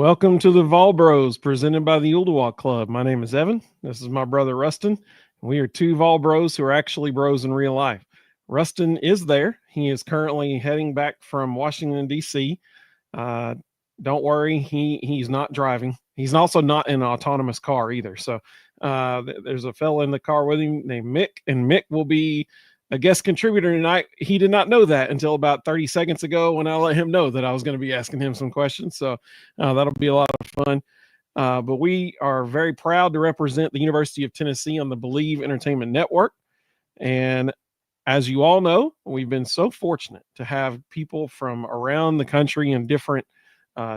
Welcome to the Vol Bros presented by the Ooltewah Club. My name is Evan. This is my brother Ruston. We are two Vol Bros who are actually bros in real life. Ruston is there. He is currently heading back from Washington, D.C. Don't worry, he's not driving. He's also not in an autonomous car either. So there's a fellow in the car with him named Mick, and Mick will be a guest contributor tonight. He did not know that until about 30 seconds ago when I let him know that I was going to be asking him some questions. So that'll be a lot of fun. But we are very proud to represent the University of Tennessee on the Believe Entertainment Network. And as you all know, we've been so fortunate to have people from around the country and different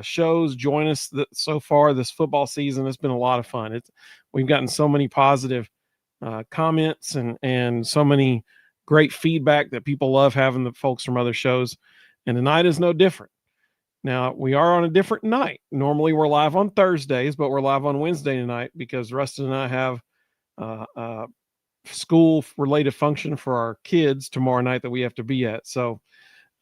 shows join us so far this football season. It's been a lot of fun. We've gotten so many positive comments and so many great feedback that people love having the folks from other shows. And tonight is no different. Now, we are on a different night. Normally, we're live on Thursdays, but we're live on Wednesday tonight because Rustin and I have a school-related function for our kids tomorrow night that we have to be at. So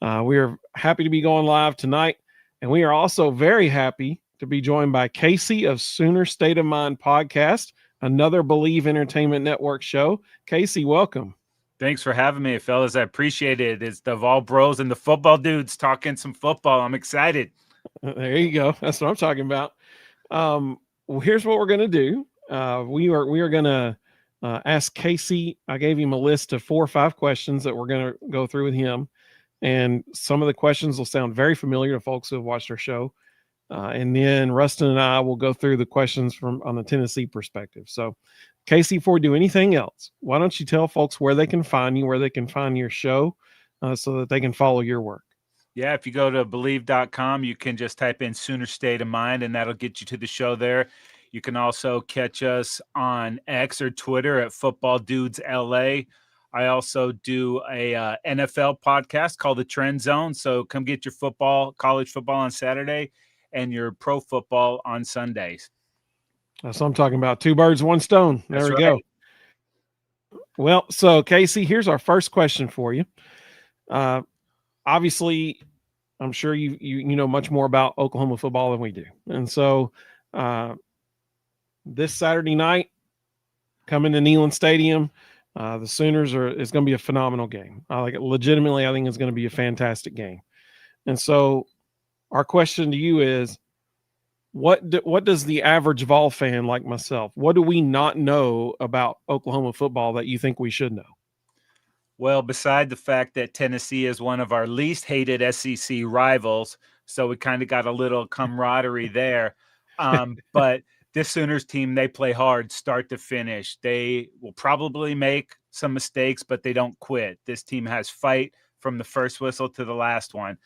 we are happy to be going live tonight. And we are also very happy to be joined by Casey of Sooner State of Mind podcast, another Believe Entertainment Network show. Casey, welcome. Thanks for having me, fellas. I appreciate it. It's the Vol Bros and the football dudes talking some football. I'm excited. There you go. That's what I'm talking about. Well, here's what we're going to do. We are going to ask Casey. I gave him a list of 4 or 5 questions that we're going to go through with him. And some of the questions will sound very familiar to folks who have watched our show. And then Rustin and I will go through the questions on the Tennessee perspective. So, Casey, before we do anything else, why don't you tell folks where they can find you, where they can find your show so that they can follow your work? Yeah, if you go to Believe.com, you can just type in Sooner State of Mind, and that'll get you to the show there. You can also catch us on X or Twitter at Football Dudes LA. I also do a NFL podcast called The Trend Zone. So come get your college football on Saturday and your pro football on Sundays. That's what I'm talking about. 2 birds, 1 stone. There we go. Well, so Casey, here's our first question for you. Obviously, I'm sure you know much more about Oklahoma football than we do. And so this Saturday night, coming to Neyland Stadium, the Sooners is going to be a phenomenal game. Legitimately, I think it's going to be a fantastic game. And so our question to you is, what does the average Vol fan like myself, what do we not know about Oklahoma football that you think we should know? Well, beside the fact that Tennessee is one of our least hated SEC rivals, so we kind of got a little camaraderie there. But this Sooners team, they play hard start to finish. They will probably make some mistakes, but they don't quit. This team has fight from the first whistle to the last one.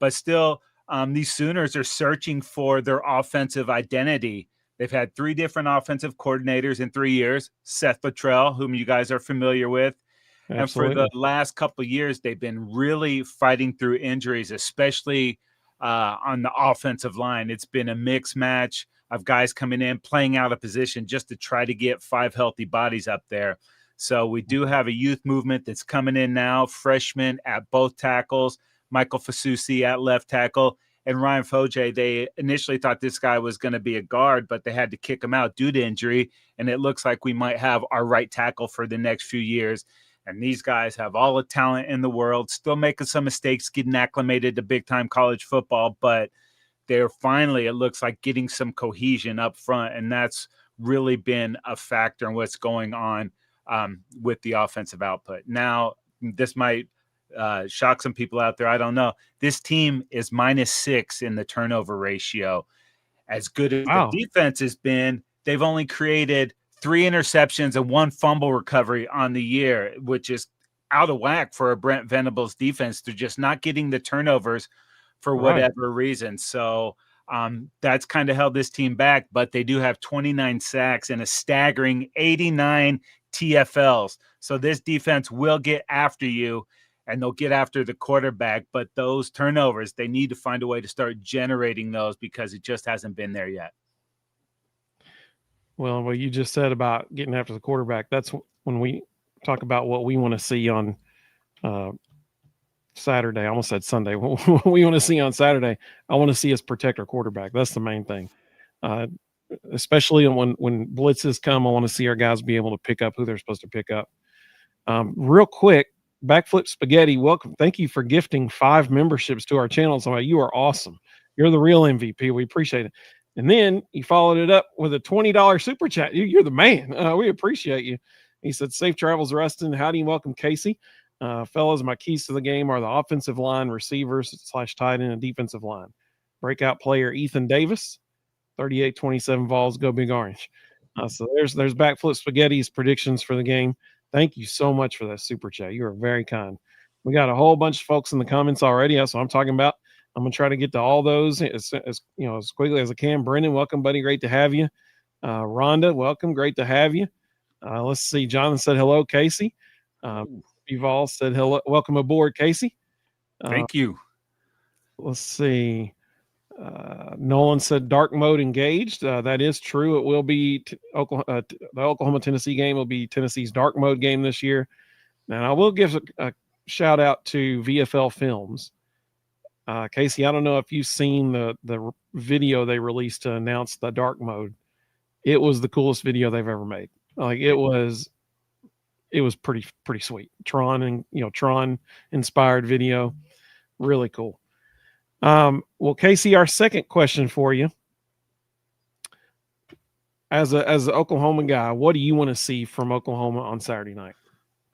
But still, these Sooners are searching for their offensive identity. They've had 3 different offensive coordinators in 3 years. Seth Luttrell, whom you guys are familiar with. Absolutely. And for the last couple of years, they've been really fighting through injuries, especially on the offensive line. It's been a mixed match of guys coming in, playing out of position just to try to get 5 healthy bodies up there. So we do have a youth movement that's coming in now, freshmen at both tackles, Michael Fasusi at left tackle, and Ryan Foje. They initially thought this guy was going to be a guard, but they had to kick him out due to injury, and it looks like we might have our right tackle for the next few years. And these guys have all the talent in the world, still making some mistakes, getting acclimated to big-time college football, but they're finally, it looks like, getting some cohesion up front, and that's really been a factor in what's going on with the offensive output. Now, this might shock some people out there. I don't know. This team is -6 in the turnover ratio. As good as the defense has been, they've only created 3 interceptions and 1 fumble recovery on the year, which is out of whack for a Brent Venables defense. They're just not getting the turnovers for whatever reason. So that's kind of held this team back, but they do have 29 sacks and a staggering 89 TFLs. So this defense will get after you, and they'll get after the quarterback, but those turnovers, they need to find a way to start generating those because it just hasn't been there yet. Well, what you just said about getting after the quarterback, that's when we talk about what we want to see on Saturday. I almost said Sunday. What we want to see on Saturday, I want to see us protect our quarterback. That's the main thing. Especially when blitzes come, I want to see our guys be able to pick up who they're supposed to pick up. Real quick, Backflip Spaghetti, welcome. Thank you for gifting 5 memberships to our channel. So you are awesome. You're the real MVP. We appreciate it. And then he followed it up with a $20 super chat. You're the man. We appreciate you. He said, "Safe travels, Ruston. How do you welcome Casey? Fellas, my keys to the game are the offensive line, receivers / tight end, and defensive line. Breakout player Ethan Davis, 38-27 Vols, go Big Orange." So there's Backflip Spaghetti's predictions for the game. Thank you so much for that super chat. You are very kind. We got a whole bunch of folks in the comments already. That's what I'm talking about. I'm gonna try to get to all those as quickly as I can. Brendan, welcome, buddy. Great to have you. Rhonda, welcome. Great to have you. Let's see. Jonathan said hello, Casey. Duval said hello. Welcome aboard, Casey. Thank you. Let's see. Nolan said dark mode engaged. That is true. It will be the Oklahoma-Tennessee game will be Tennessee's dark mode game this year. And I will give a shout out to VFL Films. Casey, I don't know if you've seen the video they released to announce the dark mode. It was the coolest video they've ever made. Like it was pretty sweet. Tron inspired video. Really cool. Well, Casey, our second question for you, as an Oklahoma guy, what do you want to see from Oklahoma on Saturday night?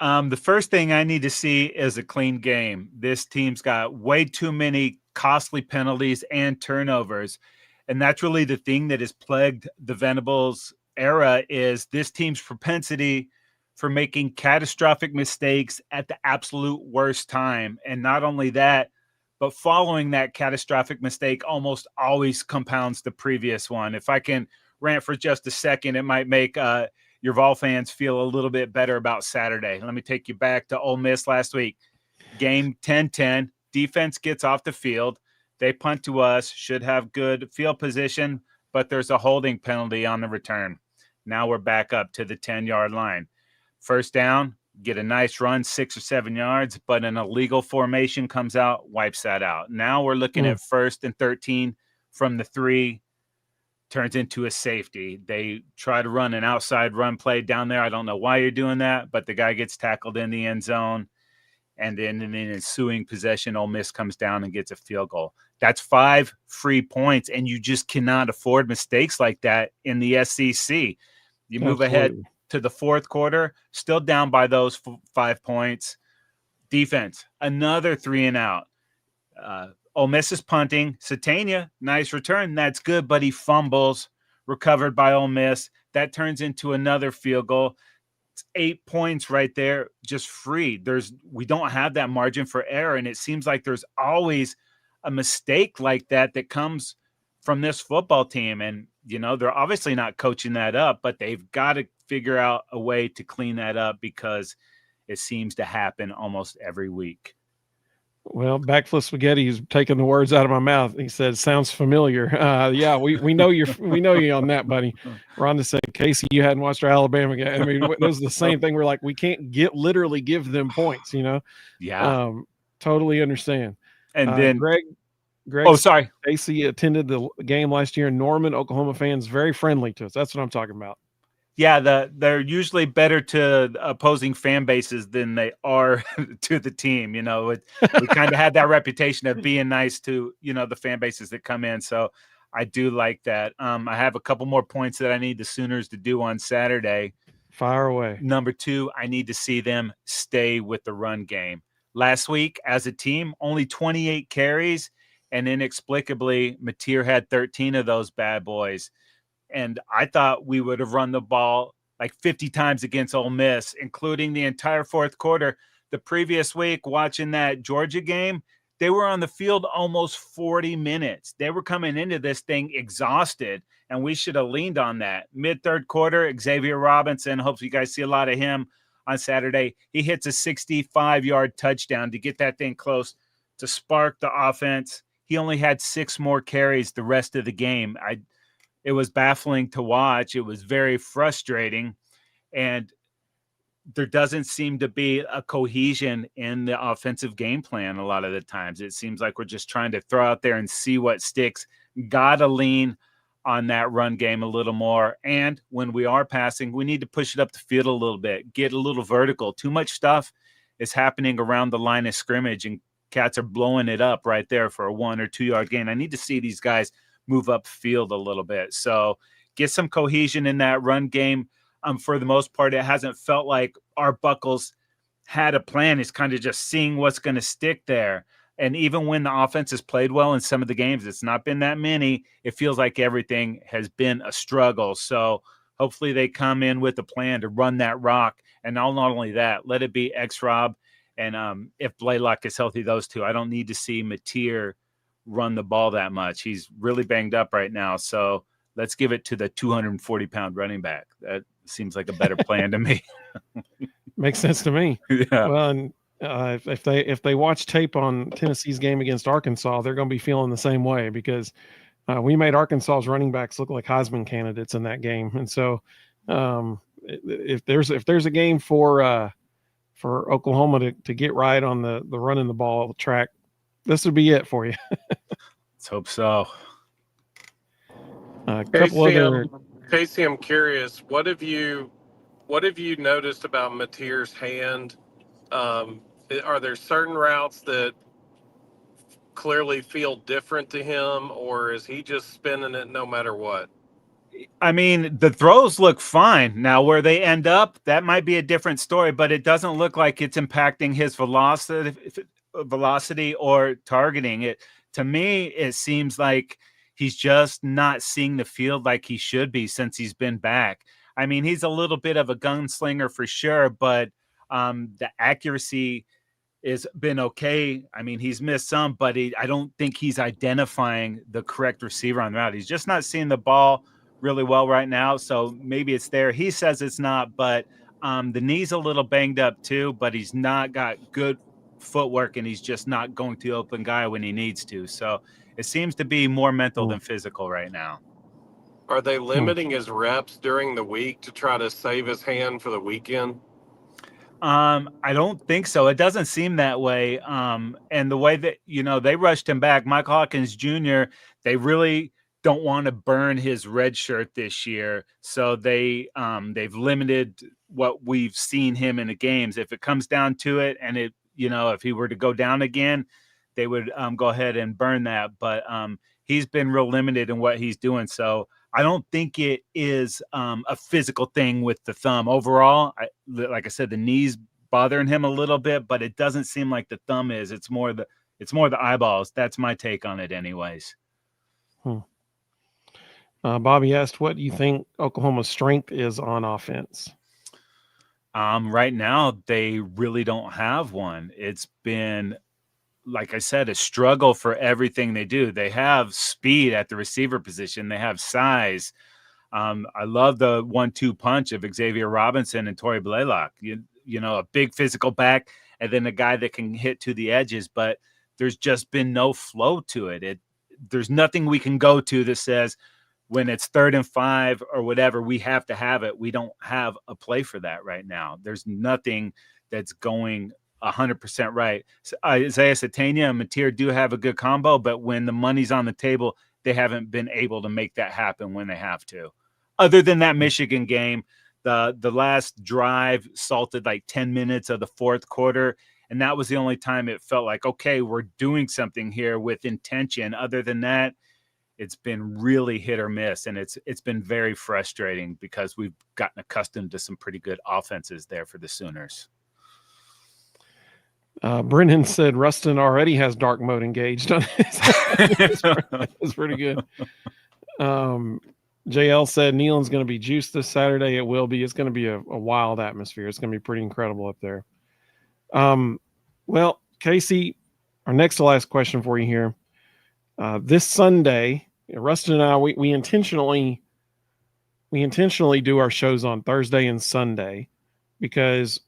The first thing I need to see is a clean game. This team's got way too many costly penalties and turnovers, and that's really the thing that has plagued the Venables era is this team's propensity for making catastrophic mistakes at the absolute worst time. And not only that, but following that catastrophic mistake almost always compounds the previous one. If I can rant for just a second, it might make your Vol fans feel a little bit better about Saturday. Let me take you back to Ole Miss last week. Game 10-10, defense gets off the field. They punt to us, should have good field position, but there's a holding penalty on the return. Now we're back up to the 10-yard line. First down, get a nice run, 6 or 7 yards, but an illegal formation comes out, wipes that out. Now we're looking at 1st and 13 from the 3, turns into a safety. They try to run an outside run play down there. I don't know why you're doing that, but the guy gets tackled in the end zone. And then in the ensuing possession, Ole Miss comes down and gets a field goal. That's 5 free points, and you just cannot afford mistakes like that in the SEC. You move ahead to the 4th quarter, still down by those 5 points. Defense, another 3 and out. Ole Miss is punting. Satania, nice return. That's good, but he fumbles, recovered by Ole Miss. That turns into another field goal. It's 8 points right there, just free. We don't have that margin for error, and it seems like there's always a mistake like that comes from this football team. And, they're obviously not coaching that up, but they've got to figure out a way to clean that up because it seems to happen almost every week. Well, Backflip Spaghetti is taking the words out of my mouth. He said, "Sounds familiar." Yeah, we know you on that, buddy. Rhonda said, "Casey, you hadn't watched our Alabama game." I mean, it was the same thing. We're like, we can't literally give them points, Yeah. Totally understand. And then Greg. Oh, sorry. Casey attended the game last year in Norman. Oklahoma fans very friendly to us. That's what I'm talking about. Yeah, they're usually better to opposing fan bases than they are to the team. We kind of had that reputation of being nice to, the fan bases that come in. So I do like that. I have a couple more points that I need the Sooners to do on Saturday. Fire away. Number 2, I need to see them stay with the run game. Last week, as a team, only 28 carries, and inexplicably, Mateer had 13 of those bad boys. And I thought we would have run the ball like 50 times against Ole Miss, including the entire 4th quarter. The previous week, watching that Georgia game, they were on the field almost 40 minutes. They were coming into this thing exhausted, and we should have leaned on that. Mid-3rd quarter, Xavier Robinson, hopefully you guys see a lot of him on Saturday. He hits a 65-yard touchdown to get that thing close to spark the offense. He only had 6 more carries the rest of the game. It was baffling to watch. It was very frustrating. And there doesn't seem to be a cohesion in the offensive game plan a lot of the times. It seems like we're just trying to throw out there and see what sticks. Gotta lean on that run game a little more. And when we are passing, we need to push it up the field a little bit, get a little vertical. Too much stuff is happening around the line of scrimmage, and cats are blowing it up right there for a 1 or 2 yard gain. I need to see these guys move up field a little bit. So get some cohesion in that run game. For the most part, it hasn't felt like our Buckles had a plan. It's kind of just seeing what's going to stick there. And even when the offense has played well in some of the games, it's not been that many. It feels like everything has been a struggle. So hopefully they come in with a plan to run that rock. And not only that, let it be X-Rob. And if Blaylock is healthy, those two. I don't need to see Mateer run the ball that much. He's really banged up right now. So let's give it to the 240-pound running back. That seems like a better plan to me. Makes sense to me. Yeah. Well, and if they watch tape on Tennessee's game against Arkansas, they're going to be feeling the same way, because we made Arkansas's running backs look like Heisman candidates in that game. And so if there's a game for Oklahoma to get right on the running the ball track, this would be it for you. Let's hope so. Casey, I'm curious. What have you noticed about Mateer's hand? Are there certain routes that clearly feel different to him, or is he just spinning it no matter what? I mean, the throws look fine. Now, where they end up, that might be a different story, but it doesn't look like it's impacting his velocity or targeting it. To me, it seems like he's just not seeing the field like he should be since he's been back. I mean, he's a little bit of a gunslinger for sure, but the accuracy has been okay. I mean, he's missed some, but I don't think he's identifying the correct receiver on the route. He's just not seeing the ball really well right now. So maybe it's there. He says it's not, but the knee's a little banged up too, but he's not got good footwork, and he's just not going to the open guy when he needs to. So it seems to be more mental than physical right now. Are they limiting his reps during the week to try to save his hand for the weekend? I don't think so. It doesn't seem that way. And the way that, they rushed him back, Michael Hawkins Jr., they really don't want to burn his red shirt this year. So they've limited what we've seen him in the games. If it comes down to it, and if he were to go down again, they would go ahead and burn that. But he's been real limited in what he's doing. So I don't think it is a physical thing with the thumb. Overall, like I said, the knee's bothering him a little bit, but it doesn't seem like the thumb is. It's more the eyeballs. That's my take on it anyways. Bobby asked, what do you think Oklahoma's strength is on offense? Right now, they really don't have one. It's been, like I said, a struggle for everything they do. They have speed at the receiver position. They have size. I love the 1-2 punch of Xavier Robinson and Torrey Blaylock. A big physical back, and then a guy that can hit to the edges. But there's just been no flow to it. There's nothing we can go to that says when it's 3rd and 5 or whatever, we have to have it. We don't have a play for that right now. There's nothing that's going 100% right. So Isaiah Satania and Mateer do have a good combo, but when the money's on the table, they haven't been able to make that happen when they have to. Other than that Michigan game, the last drive salted like 10 minutes of the fourth quarter, and that was the only time it felt like, okay, we're doing something here with intention. Other than that, it's been really hit or miss, and it's been very frustrating because we've gotten accustomed to some pretty good offenses there for the Sooners. Brennan said Ruston already has dark mode engaged on his. That's pretty good. JL said Neyland's going to be juiced this Saturday. It will be. It's going to be a wild atmosphere. It's going to be pretty incredible up there. Well, Casey, our next to last question for you here. This Sunday, Ruston and I, we intentionally do our shows on Thursday and Sunday because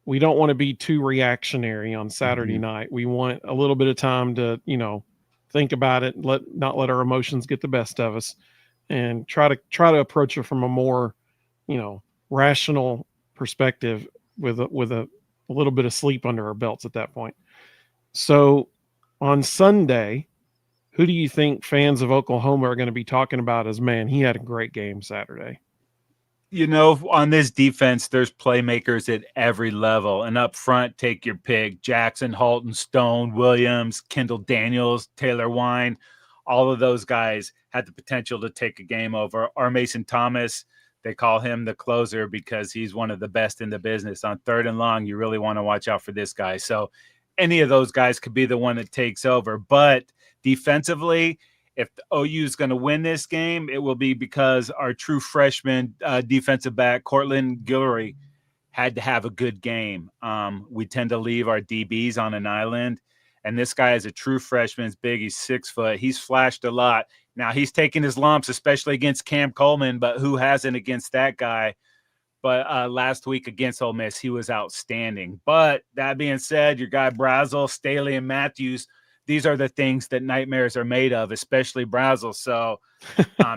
we don't want to be too reactionary on Saturday night. We want a little bit of time to, think about it, not let our emotions get the best of us, and try to approach it from a more, rational perspective. with a little bit of sleep under our belts at that point. So on Sunday, who do you think fans of Oklahoma are going to be talking about as, man, he had a great game Saturday? On this defense, there's playmakers at every level. And up front, take your pick. Jackson, Halton, Stone, Williams, Kendall Daniels, Taylor Wine. All of those guys had the potential to take a game over. Our Mason Thomas, they call him the closer because he's one of the best in the business. On 3rd and long, you really want to watch out for this guy. So any of those guys could be the one that takes over. But defensively, if the OU is going to win this game, it will be because our true freshman defensive back, Cortland Guillory, had to have a good game. We tend to leave our DBs on an island, and this guy is a true freshman. He's big. He's 6 foot. He's flashed a lot. Now, he's taking his lumps, especially against Cam Coleman, but who hasn't against that guy? But last week against Ole Miss, he was outstanding. But that being said, your guy Brazel, Staley, and Matthews, these are the things that nightmares are made of, especially Brazel. So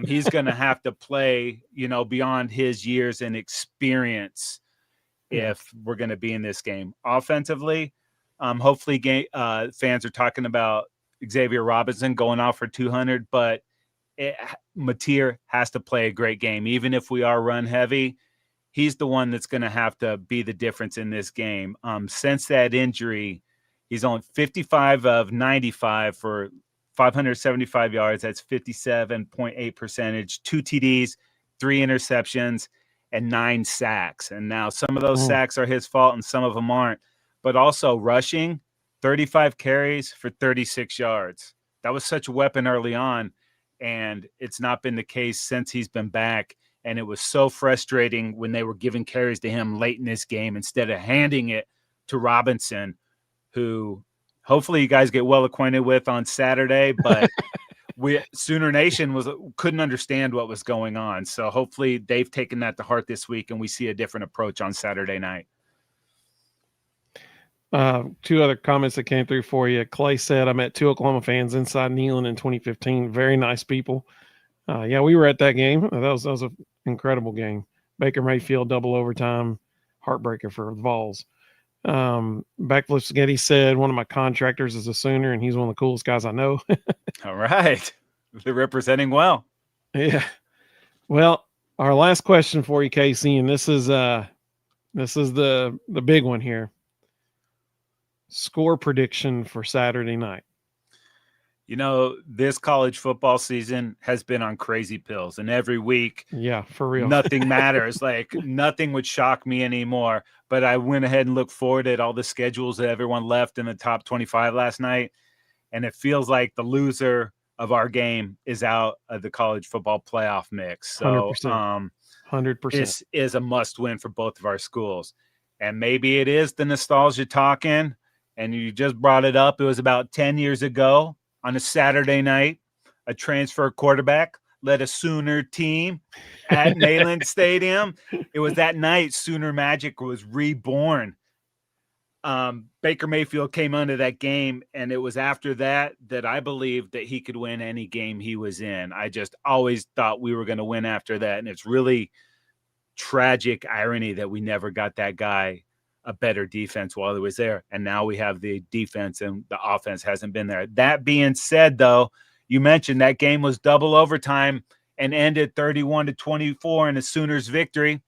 he's going to have to play, beyond his years and experience if we're going to be in this game. Offensively, hopefully fans are talking about Xavier Robinson going off for 200, but Mateer has to play a great game. Even if we are run heavy, he's the one that's going to have to be the difference in this game. Since that injury, he's on 55 of 95 for 575 yards. That's 57.8 percentage, 2 TDs, 3 interceptions, and 9 sacks. And now some of those sacks are his fault and some of them aren't. But also rushing, 35 carries for 36 yards. That was such a weapon early on, and it's not been the case since he's been back. And it was so frustrating when they were giving carries to him late in this game instead of handing it to Robinson, who hopefully you guys get well acquainted with on Saturday, but Sooner Nation couldn't understand what was going on. So hopefully they've taken that to heart this week and we see a different approach on Saturday night. 2 other comments that came through for you. Clay said, I met 2 Oklahoma fans inside Neyland in 2015. Very nice people. Yeah, we were at that game. That was an incredible game. Baker Mayfield, double overtime, heartbreaker for the Vols. Backflip Spaghetti said, one of my contractors is a Sooner, and he's one of the coolest guys I know. All right. They're representing well. Yeah. Well, our last question for you, Casey, and this is the big one here. Score prediction for Saturday night. This college football season has been on crazy pills, and every week, yeah, for real, nothing matters. Like nothing would shock me anymore. But I went ahead and looked forward at all the schedules that everyone left in the top 25 last night, and it feels like the loser of our game is out of the college football playoff mix. So, 100%. This is a must-win for both of our schools, and maybe it is the nostalgia talking. And you just brought it up. It was about 10 years ago. On a Saturday night, a transfer quarterback led a Sooner team at Neyland Stadium. It was that night Sooner Magic was reborn. Baker Mayfield came into that game, and it was after that I believed that he could win any game he was in. I just always thought we were going to win after that, and it's really tragic irony that we never got that guy a better defense while he was there. And now we have the defense and the offense hasn't been there. That being said, though, you mentioned that game was double overtime and ended 31-24 in a Sooners victory.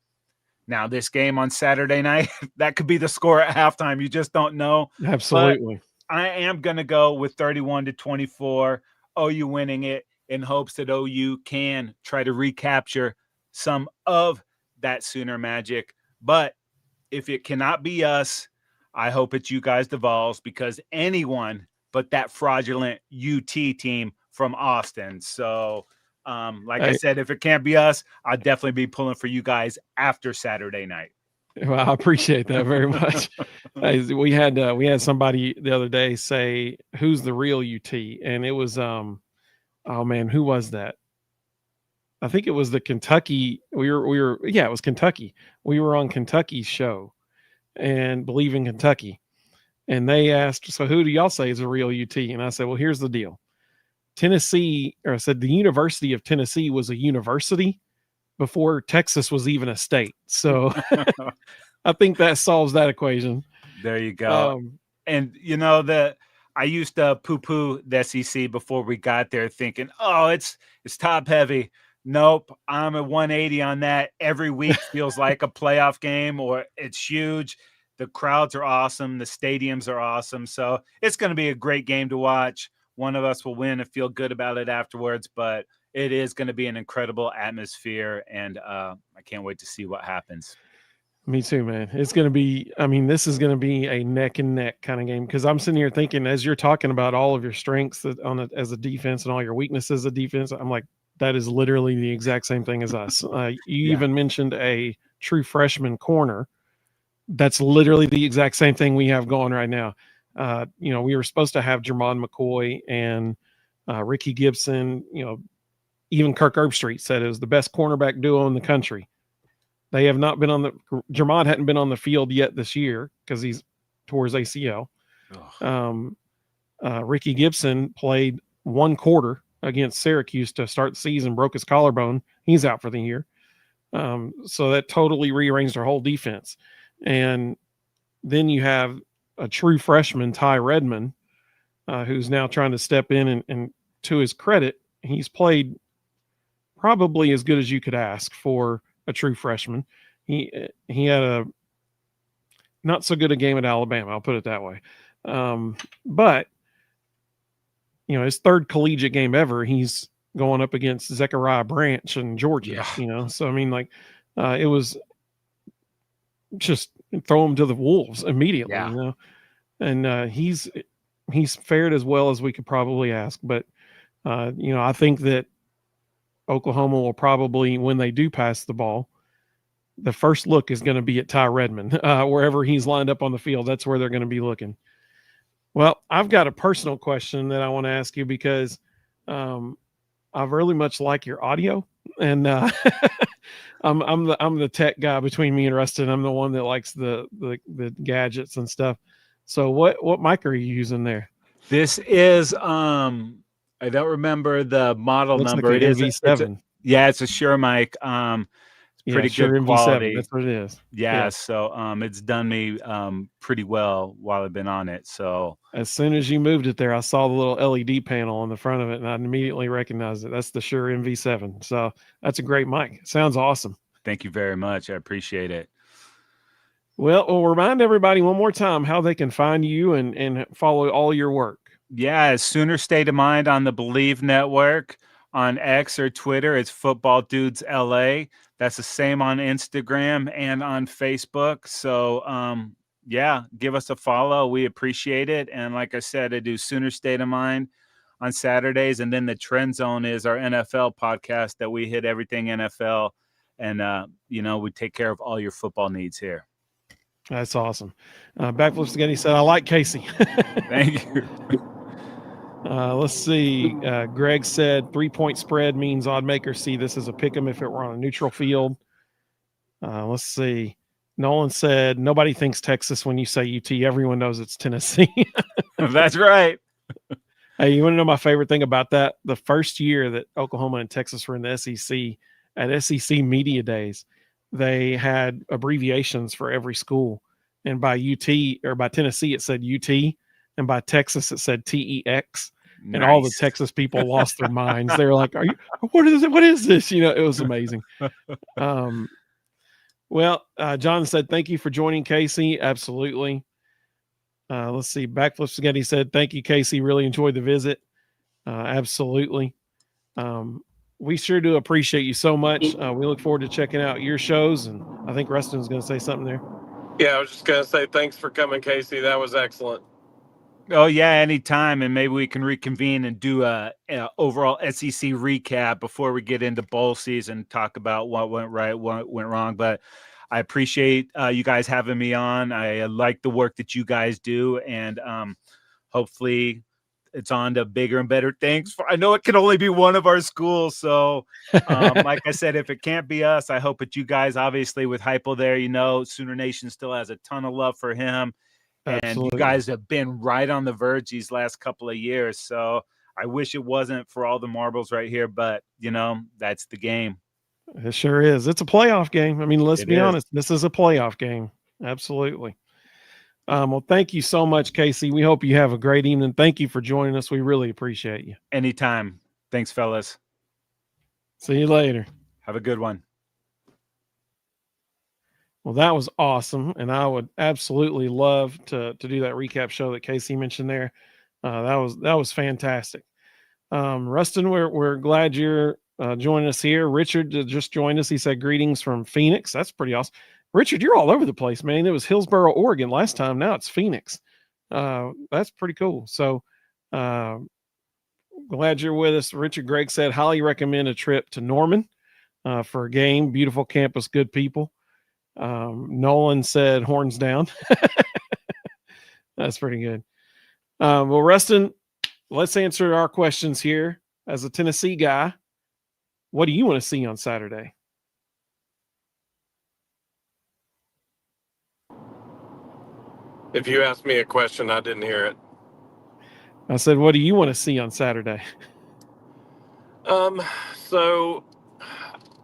Now this game on Saturday night, that could be the score at halftime. You just don't know. Absolutely. But I am going to go with 31-24, OU winning it in hopes that OU can try to recapture some of that Sooner magic. But if it cannot be us, I hope it's you guys, the Vols, because anyone but that fraudulent UT team from Austin. So, I said, if it can't be us, I'll definitely be pulling for you guys after Saturday night. Well, I appreciate that very much. We had somebody the other day say, "Who's the real UT?" And it was, oh man, who was that? I think it was the Kentucky. It was Kentucky. We were on Kentucky's show and Believe in Kentucky. And they asked, so who do y'all say is a real UT? And I said, well, here's the deal. Tennessee, or I said the University of Tennessee was a university before Texas was even a state. So I think that solves that equation. There you go. And you know that I used to poo-poo the SEC before we got there, thinking, "Oh, it's top heavy." Nope, I'm at 180 on that. Every week feels like a playoff game, or it's huge. The crowds are awesome. The stadiums are awesome. So it's going to be a great game to watch. One of us will win and feel good about it afterwards, but it is going to be an incredible atmosphere, and I can't wait to see what happens. Me too, man. It's going to be, I mean, this is going to be a neck and neck kind of game, because I'm sitting here thinking, as you're talking about all of your strengths as a defense and all your weaknesses as a defense, I'm like, that is literally the exact same thing as us. You even mentioned a true freshman corner. That's literally the exact same thing we have going right now. We were supposed to have Jermon McCoy and Ricky Gibson. Even Kirk Herbstreit said it was the best cornerback duo in the country. They have not been Jermon hadn't been on the field yet this year because he's tore his ACL. Ricky Gibson played one quarter against Syracuse to start the season, broke his collarbone. He's out for the year. So that totally rearranged our whole defense. And then you have a true freshman, Ty Redmond, who's now trying to step in, and to his credit, he's played probably as good as you could ask for a true freshman. He had a not so good a game at Alabama, I'll put it that way. But his third collegiate game ever, he's going up against Zechariah Branch in Georgia. So I mean, it was just throw him to the wolves immediately. And he's fared as well as we could probably ask. But I think that Oklahoma will probably, when they do pass the ball, the first look is going to be at Ty Redmond. Wherever he's lined up on the field, that's where they're going to be looking. Well, I've got a personal question that I want to ask you, because I really much like your audio, and I'm the tech guy between me and Ruston. I'm the one that likes the gadgets and stuff. So what mic are you using there? This is I don't remember the model number. Like it is MV7. It's a Shure mic. It's pretty Shure good MV7, quality. that's what it is. So it's done me pretty well while I've been on it. So as soon as you moved it there, I saw the little LED panel on the front of it, and I immediately recognized it. That's the Shure MV7. So that's a great mic. It sounds awesome. Thank you very much. I appreciate it. Well, we'll remind everybody one more time how they can find you and follow all your work. Yeah, Sooner State of Mind on the Believe Network. On X or Twitter, it's Football Dudes LA. That's the same on Instagram and on Facebook. So, give us a follow. We appreciate it. And like I said, I do Sooner State of Mind on Saturdays. And then the Trend Zone is our NFL podcast that we hit everything NFL. And, we take care of all your football needs here. That's awesome. Backflip Spaghetti said, I like Casey. Thank you. Let's see. Greg said 3-point spread means odd makers see this as a pick 'em if it were on a neutral field. Let's see. Nolan said nobody thinks Texas when you say UT. Everyone knows it's Tennessee. That's right. Hey, you want to know my favorite thing about that? The first year that Oklahoma and Texas were in the SEC, at SEC Media Days, they had abbreviations for every school. And by UT, or by Tennessee, it said UT. And by Texas, it said TEX. Nice. And all the Texas people lost their minds. They were like, what is it? What is this? It was amazing. John said, thank you for joining, Casey. Absolutely. Let's see. Backflip Spaghetti said, thank you, Casey. Really enjoyed the visit. Absolutely. We sure do appreciate you so much. We look forward to checking out your shows. And I think Rustin's going to say something there. Yeah, I was just going to say thanks for coming, Casey. That was excellent. Oh, yeah, anytime. And maybe we can reconvene and do a overall SEC recap before we get into bowl season, talk about what went right, what went wrong. But I appreciate you guys having me on. I like the work that you guys do. And hopefully it's on to bigger and better things. I know it can only be one of our schools. So like I said, if it can't be us, I hope it's you guys. Obviously with Hypo there, Sooner Nation still has a ton of love for him. And Absolutely. You guys have been right on the verge these last couple of years. So I wish it wasn't for all the marbles right here, but that's the game. It sure is. It's a playoff game. I mean, let's be honest. This is a playoff game. Absolutely. Well, thank you so much, Casey. We hope you have a great evening. Thank you for joining us. We really appreciate you. Anytime. Thanks, fellas. See you later. Have a good one. Well, that was awesome, and I would absolutely love to do that recap show that Casey mentioned there. That was fantastic. Ruston, we're glad you're joining us here. Richard just joined us. He said greetings from Phoenix. That's pretty awesome. Richard, you're all over the place, man. It was Hillsboro, Oregon last time. Now it's Phoenix. That's pretty cool. So glad you're with us. Richard Gregg said, highly recommend a trip to Norman for a game. Beautiful campus, good people. Nolan said horns down. That's pretty good. Well, Ruston, let's answer our questions here. As a Tennessee guy, what do you want to see on Saturday? If you asked me a question, I didn't hear it. I said, what do you want to see on Saturday? So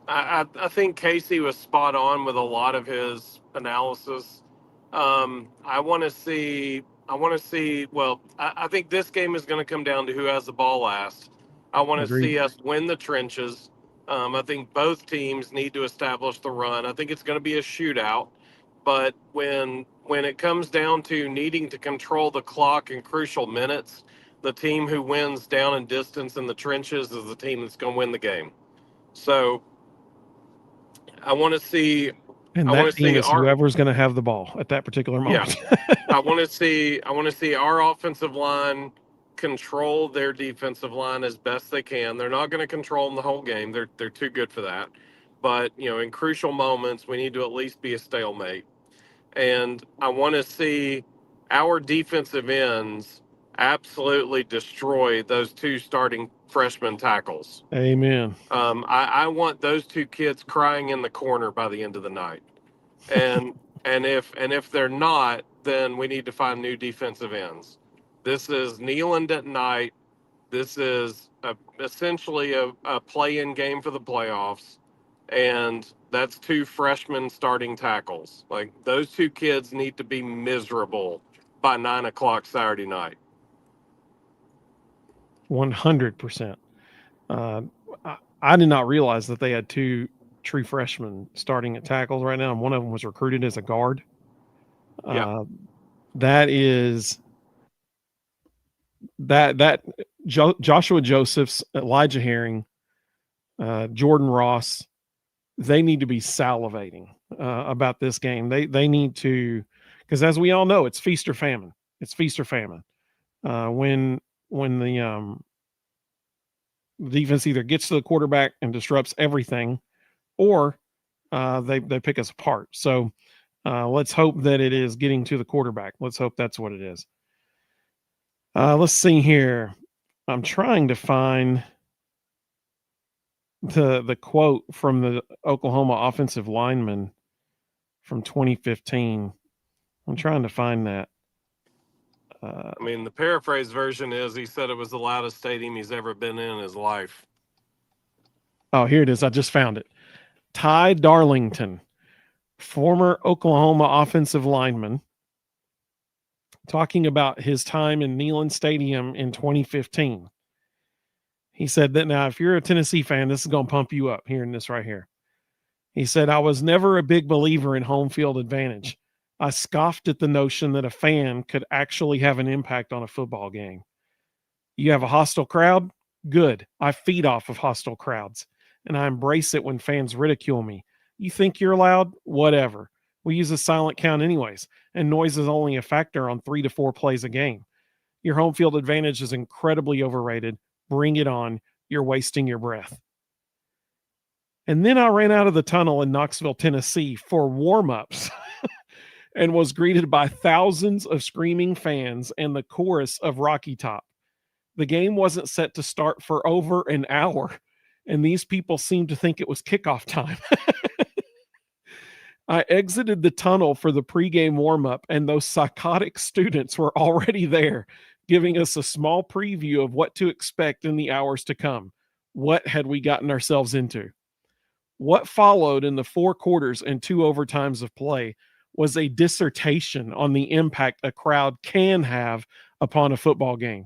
I think Casey was spot on with a lot of his analysis. I want to see, well, I think this game is going to come down to who has the ball last. I want to see us win the trenches. I think both teams need to establish the run. I think it's going to be a shootout, but when it comes down to needing to control the clock in crucial minutes, the team who wins down and distance in the trenches is the team that's going to win the game. So I want to see, and that team is whoever's going to have the ball at that particular moment. Yeah. I want to see our offensive line control their defensive line as best they can. They're not going to control them the whole game. They're too good for that. But, in crucial moments, we need to at least be a stalemate. And I want to see our defensive ends absolutely destroy those two starting freshman tackles. Amen. I want those two kids crying in the corner by the end of the night. And if they're not, then we need to find new defensive ends. This is Neyland at night. This is essentially a play-in game for the playoffs, and that's two freshmen starting tackles. Like, those two kids need to be miserable by 9 o'clock Saturday night. 100%. I did not realize that they had two true freshmen starting at tackles right now, and one of them was recruited as a guard. Yeah. Joshua Josephs, Elijah Herring, Jordan Ross, they need to be salivating about this game. They need to, because as we all know, it's feast or famine. It's feast or famine. When the defense either gets to the quarterback and disrupts everything, or they pick us apart. So let's hope that it is getting to the quarterback. Let's hope that's what it is. Let's see here. I'm trying to find the quote from the Oklahoma offensive lineman from 2015. I'm trying to find that. The paraphrase version is he said it was the loudest stadium he's ever been in his life. Oh, here it is. I just found it. Ty Darlington, former Oklahoma offensive lineman, talking about his time in Neyland Stadium in 2015. He said that, now, if you're a Tennessee fan, this is going to pump you up hearing this right here. He said, I was never a big believer in home field advantage. I scoffed at the notion that a fan could actually have an impact on a football game. You have a hostile crowd? Good. I feed off of hostile crowds, and I embrace it when fans ridicule me. You think you're loud? Whatever. We use a silent count anyways, and noise is only a factor on 3 to 4 plays a game. Your home field advantage is incredibly overrated. Bring it on. You're wasting your breath. And then I ran out of the tunnel in Knoxville, Tennessee for warm-ups and was greeted by thousands of screaming fans and the chorus of Rocky Top. The game wasn't set to start for over an hour, and these people seemed to think it was kickoff time. I exited the tunnel for the pregame warm-up, and those psychotic students were already there, giving us a small preview of what to expect in the hours to come. What had we gotten ourselves into? What followed in the 4 quarters and 2 overtimes of play was a dissertation on the impact a crowd can have upon a football game.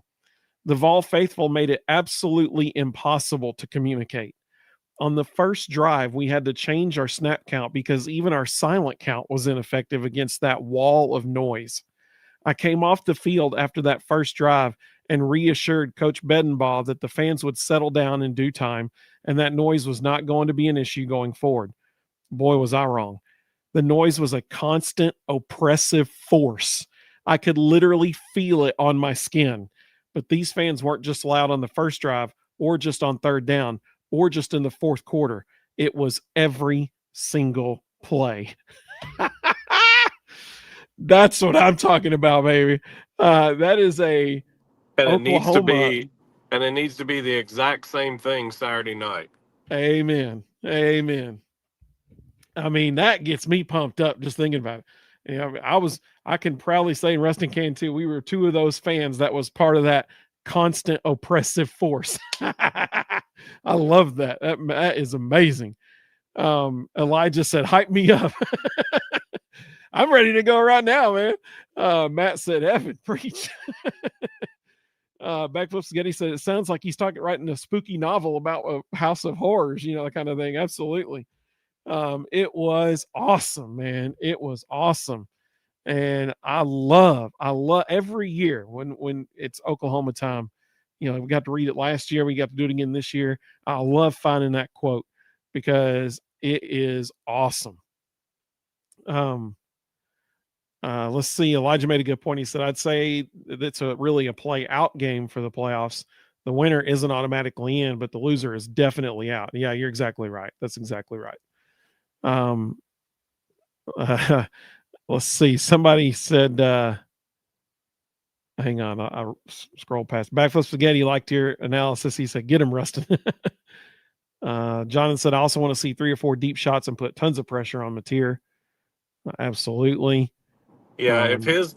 The Vol faithful made it absolutely impossible to communicate. On the first drive, we had to change our snap count because even our silent count was ineffective against that wall of noise. I came off the field after that first drive and reassured Coach Bedenbaugh that the fans would settle down in due time and that noise was not going to be an issue going forward. Boy, was I wrong. The noise was a constant oppressive force. I could literally feel it on my skin. But these fans weren't just loud on the first drive or just on third down or just in the fourth quarter. It was every single play. That's what I'm talking about, baby. That is a And Oklahoma. it needs to be the exact same thing Saturday night. Amen. Amen. I mean, that gets me pumped up just thinking about it. You know, I can proudly say, and Ruston can too, we were two of those fans that was part of that constant oppressive force. I love that. That is amazing. Elijah said, hype me up. I'm ready to go right now, man. Matt said, Evan, preach. Backflip Spaghetti said, it sounds like he's talking writing a spooky novel about a house of horrors, you know, that kind of thing. Absolutely. It was awesome, man. It was awesome. And I love every year when it's Oklahoma time. You know, we got to read it last year. We got to do it again this year. I love finding that quote because it is awesome. Let's see. Elijah made a good point. He said, I'd say it's really a play out game for the playoffs. The winner isn't automatically in, but the loser is definitely out. Yeah, you're exactly right. That's exactly right. Let's see. Somebody said, hang on, I scroll past. Backflip Spaghetti liked your analysis. He said, get him, Ruston. Jonathan said, I also want to see 3 or 4 deep shots and put tons of pressure on Mateer. Absolutely. Yeah, his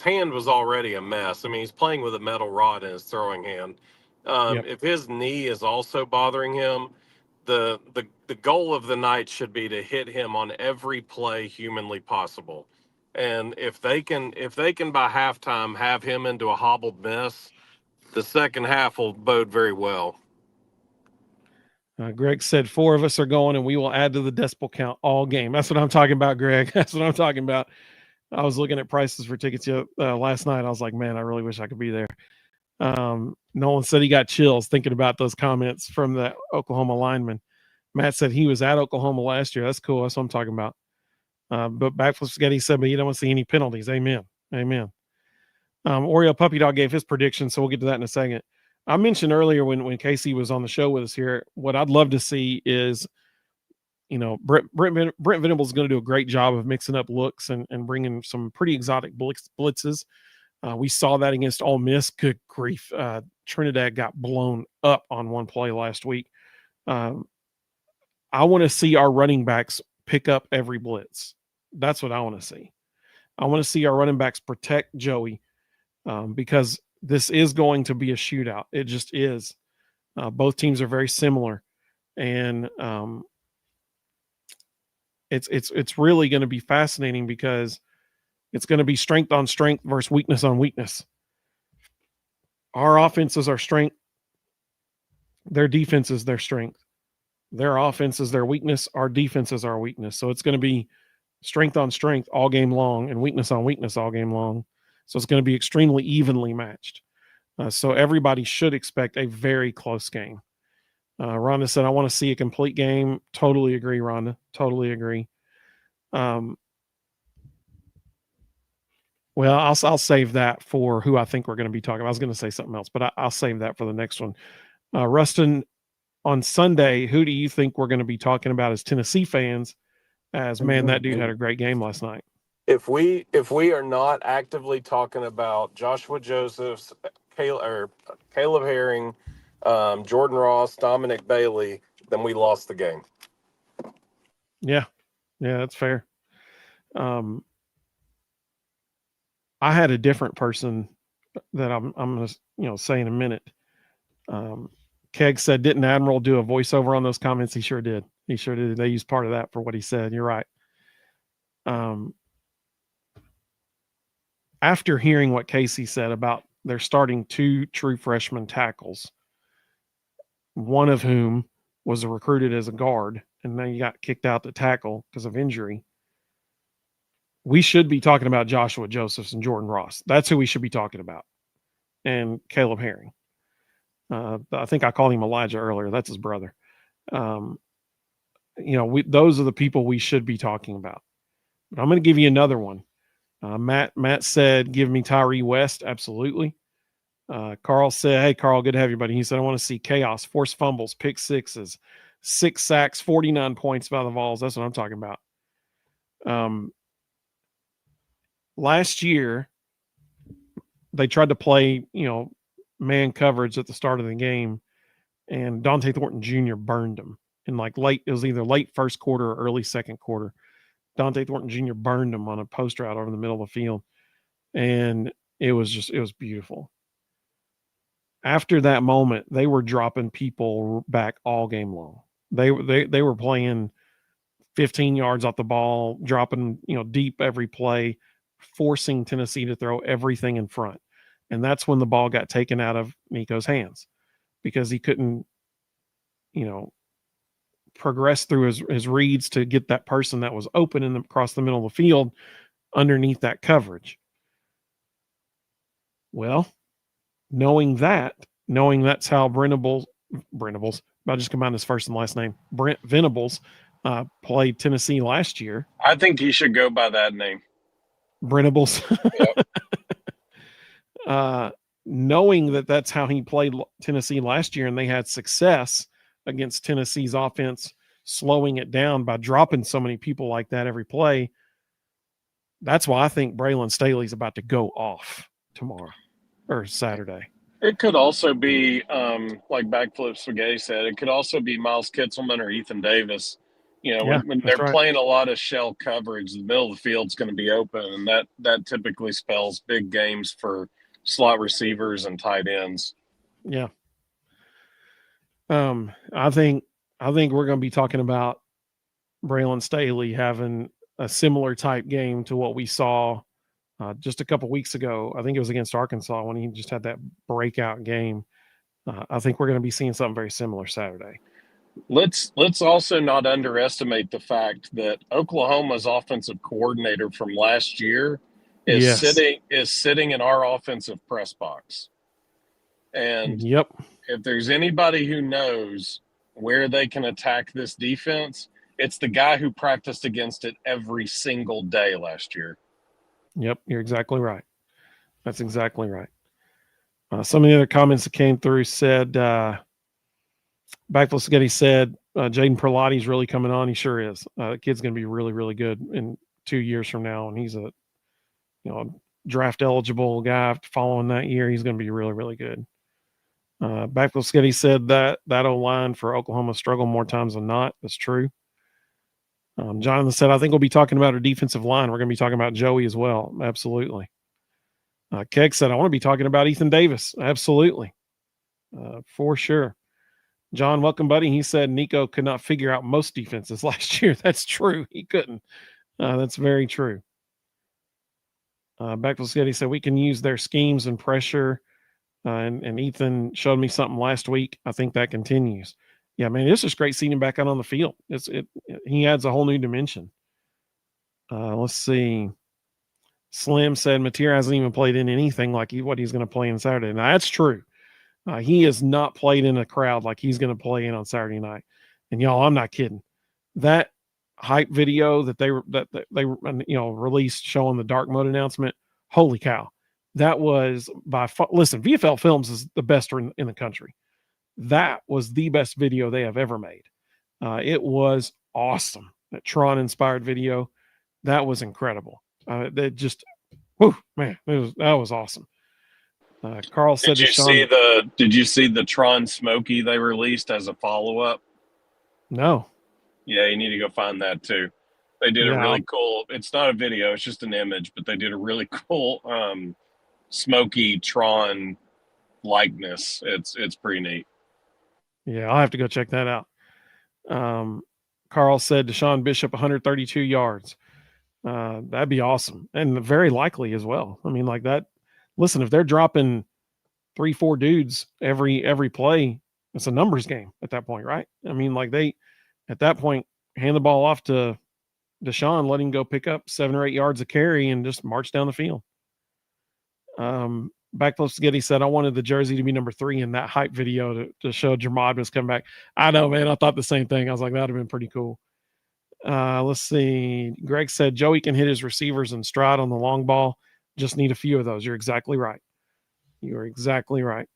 hand was already a mess. I mean, he's playing with a metal rod in his throwing hand. Yep. If his knee is also bothering him, the goal of the night should be to hit him on every play humanly possible. And if they can by halftime have him into a hobbled mess, the second half will bode very well. Greg said 4 of us are going and we will add to the decibel count all game. That's what I'm talking about, Greg. That's what I'm talking about. I was looking at prices for tickets last night. I was like, man, I really wish I could be there. Nolan said he got chills thinking about those comments from the Oklahoma lineman. Matt said he was at Oklahoma last year. That's cool. That's what I'm talking about. But Backflip Spaghetti said, but you don't want to see any penalties. Amen. Amen. Oreo Puppy Dog gave his prediction, so we'll get to that in a second. I mentioned earlier when Casey was on the show with us here, what I'd love to see is, you know, Brent Venables is going to do a great job of mixing up looks and bringing some pretty exotic blitzes. We saw that against Ole Miss. Good grief. Trinidad got blown up on one play last week. I want to see our running backs pick up every blitz. That's what I want to see. I want to see our running backs protect Joey because this is going to be a shootout. It just is. Both teams are very similar. And it's really going to be fascinating because it's going to be strength on strength versus weakness on weakness. Our offense is our strength. Their defense is their strength. Their offense is their weakness. Our defense is our weakness. So it's going to be strength on strength all game long and weakness on weakness all game long. So it's going to be extremely evenly matched. So everybody should expect a very close game. Rhonda said, I want to see a complete game. Totally agree, Rhonda. Totally agree. Well, I'll save that for who I think we're going to be talking about. I was going to say something else, but I'll save that for the next one. Ruston, on Sunday, who do you think we're going to be talking about as Tennessee fans? As, man, that dude had a great game last night. If we are not actively talking about Joshua Josephs, Caleb Herring, Jordan Ross, Dominic Bailey, then we lost the game. Yeah, that's fair. I had a different person that I'm going to say in a minute. Keg said, didn't Admiral do a voiceover on those comments? He sure did. He sure did. They used part of that for what he said. You're right. After hearing what Casey said about they're starting 2 true freshman tackles, one of whom was recruited as a guard, and now you got kicked out to tackle because of injury. We should be talking about Joshua Josephs and Jordan Ross. That's who we should be talking about. And Caleb Herring. I think I called him Elijah earlier. That's his brother. Those are the people we should be talking about. But I'm going to give you another one. Matt said, give me Tyree West. Absolutely. Carl said, hey, Carl, good to have you, buddy. He said, I want to see chaos, forced fumbles, pick sixes, 6 sacks, 49 points by the Vols. That's what I'm talking about. Last year, they tried to play, man coverage at the start of the game, and Dante Thornton Jr. burned them in it was either late first quarter or early second quarter. Dante Thornton Jr. burned them on a post route over the middle of the field, and it was beautiful. After that moment, they were dropping people back all game long. They were playing 15 yards off the ball, dropping, deep every play, forcing Tennessee to throw everything in front. And that's when the ball got taken out of Nico's hands because he couldn't, progress through his reads to get that person that was open across the middle of the field underneath that coverage. Well, knowing that's how Venables, I'll just combine his first and last name, Brent Venables, played Tennessee last year. I think he should go by that name. Brenables. Yep. Knowing that's how he played Tennessee last year, and they had success against Tennessee's offense, slowing it down by dropping so many people like that every play. That's why I think Braylon Staley's about to go off tomorrow or Saturday. It could also be, like Backflip Spaghetti said, it could also be Miles Kitzelman or Ethan Davis. When they're playing a lot of shell coverage, the middle of the field's going to be open, and that typically spells big games for slot receivers and tight ends. Yeah. I think we're going to be talking about Braylon Staley having a similar type game to what we saw just a couple weeks ago. I think it was against Arkansas when he just had that breakout game. I think we're going to be seeing something very similar Saturday. Let's also not underestimate the fact that Oklahoma's offensive coordinator from last year is sitting in our offensive press box. And yep. If there's anybody who knows where they can attack this defense, it's the guy who practiced against it every single day last year. Yep, you're exactly right. That's exactly right. Some of the other comments that came through said, Backflip Spaghetti said, Jaden Perlotti's really coming on. He sure is. The kid's going to be really, really good in 2 years from now. And he's a draft eligible guy following that year. He's going to be really, really good. Backflip Spaghetti said that O-line for Oklahoma struggled more times than not. That's true. Jonathan said, I think we'll be talking about our defensive line. We're going to be talking about Joey as well. Absolutely. Keg said, I want to be talking about Ethan Davis. Absolutely. For sure. John, welcome, buddy. He said Nico could not figure out most defenses last year. That's true. He couldn't. That's very true. Backflip Spaghetti said we can use their schemes and pressure. And Ethan showed me something last week. I think that continues. Yeah, man, it's just great seeing him back out on the field. He adds a whole new dimension. Let's see. Slim said Mateer hasn't even played in anything like what he's going to play in Saturday. Now, that's true. He has not played in a crowd like he's going to play in on Saturday night. And y'all, I'm not kidding. That hype video that they released showing the dark mode announcement, holy cow. That was by far. Listen, VFL Films is the best in the country. That was the best video they have ever made. It was awesome. That Tron inspired video. That was incredible. That just, man, that was awesome. Carl said, Did you see the Tron Smokey they released as a follow-up? No. Yeah, you need to go find that too. They did a really cool, it's not a video, it's just an image, but they did a really cool Smokey Tron likeness. It's pretty neat. Yeah, I'll have to go check that out. Carl said Deshaun Bishop 132 yards. That'd be awesome, and very likely as well. I mean, like that. Listen, if they're dropping 3-4 dudes every play, it's a numbers game at that point, right? I mean, like they at that point hand the ball off to Deshaun, let him go pick up 7 or 8 yards of carry and just march down the field. Backflip Spaghetti said, I wanted the jersey to be number 3 in that hype video to show Jermod was coming back. I know, man. I thought the same thing. I was like, that would have been pretty cool. Let's see. Greg said, Joey can hit his receivers in stride on the long ball. Just need a few of those. You're exactly right. You are exactly right.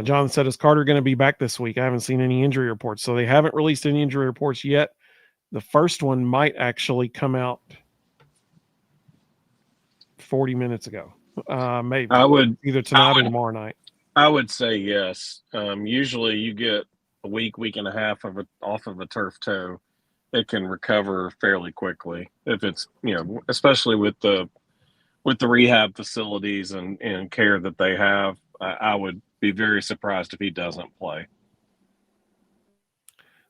John said, is Carter going to be back this week? I haven't seen any injury reports. So they haven't released any injury reports yet. The first one might actually come out 40 minutes ago. Maybe. I would either tonight or tomorrow night. I would say yes. Usually you get a week and a half off of a turf toe. It can recover fairly quickly if it's, especially with the rehab facilities and care that they have. I would be very surprised if he doesn't play.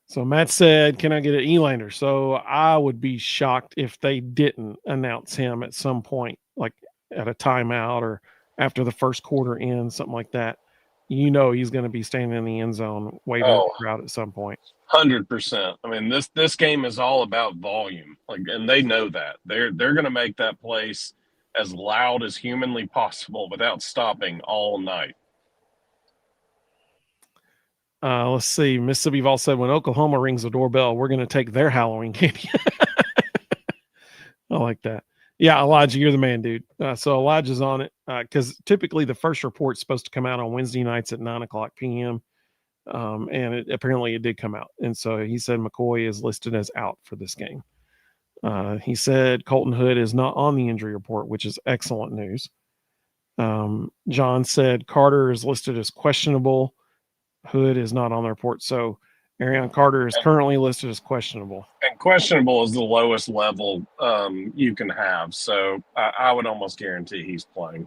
So Matt said, can I get an Elander? So I would be shocked if they didn't announce him at some point, like at a timeout or after the first quarter ends, something like that. He's going to be standing in the end zone waving at the crowd at some point. 100%. I mean, this game is all about volume, and they know that. They're going to make that place as loud as humanly possible without stopping all night. Let's see. Mississippi Vol said, when Oklahoma rings the doorbell, we're going to take their Halloween candy. I like that. Yeah, Elijah, you're the man, dude. So Elijah's on it because typically the first report's supposed to come out on Wednesday nights at 9:00 p.m. And apparently it did come out. And so he said McCoy is listed as out for this game. He said Colton Hood is not on the injury report, which is excellent news. John said Carter is listed as questionable. Hood is not on the report. So Arion Carter is currently listed as questionable. And questionable is the lowest level you can have. So I would almost guarantee he's playing.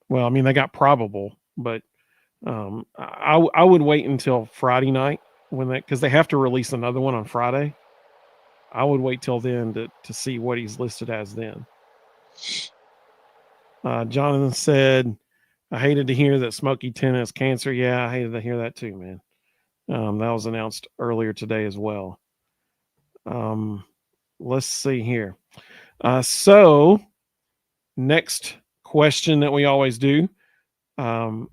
Well, I mean, they got probable, but I would wait until Friday night because they have to release another one on Friday. I would wait till then to see what he's listed as then. Jonathan said, I hated to hear that Smokey Ten has cancer. Yeah, I hated to hear that too, man. That was announced earlier today as well. Let's see here. So next question that we always do. Our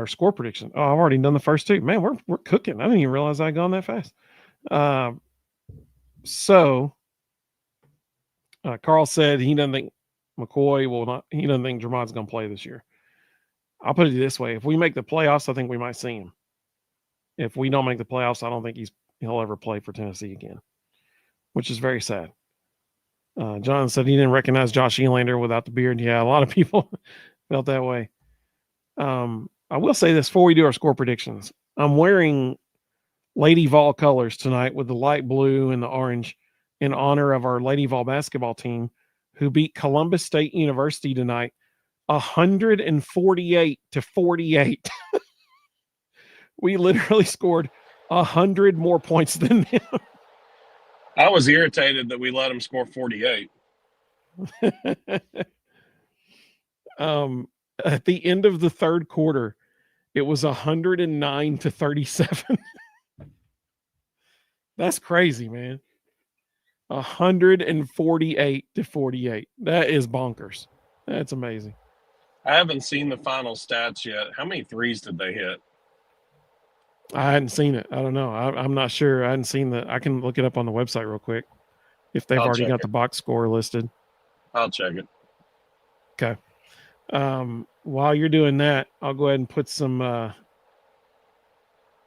score prediction. Oh, I've already done the first two. Man, we're cooking. I didn't even realize I'd gone that fast. So Carl said he doesn't think McCoy will not. He doesn't think Jermod's going to play this year. I'll put it this way: if we make the playoffs, I think we might see him. If we don't make the playoffs, I don't think he'll ever play for Tennessee again, which is very sad. John said he didn't recognize Josh Elander without the beard. Yeah, a lot of people felt that way. I will say this before we do our score predictions. I'm wearing Lady Vol colors tonight with the light blue and the orange in honor of our Lady Vol basketball team who beat Columbus State University tonight 148-48. We literally scored 100 more points than them. I was irritated that we let them score 48. At the end of the third quarter, it was 109-37. That's crazy, man. 148-48. That is bonkers. That's amazing. I haven't seen the final stats yet. How many threes did they hit? I hadn't seen it. I don't know. I'm not sure. I hadn't seen I can look it up on the website real quick if they've already got the box score listed. I'll check it. Okay. While you're doing that, I'll go ahead and put some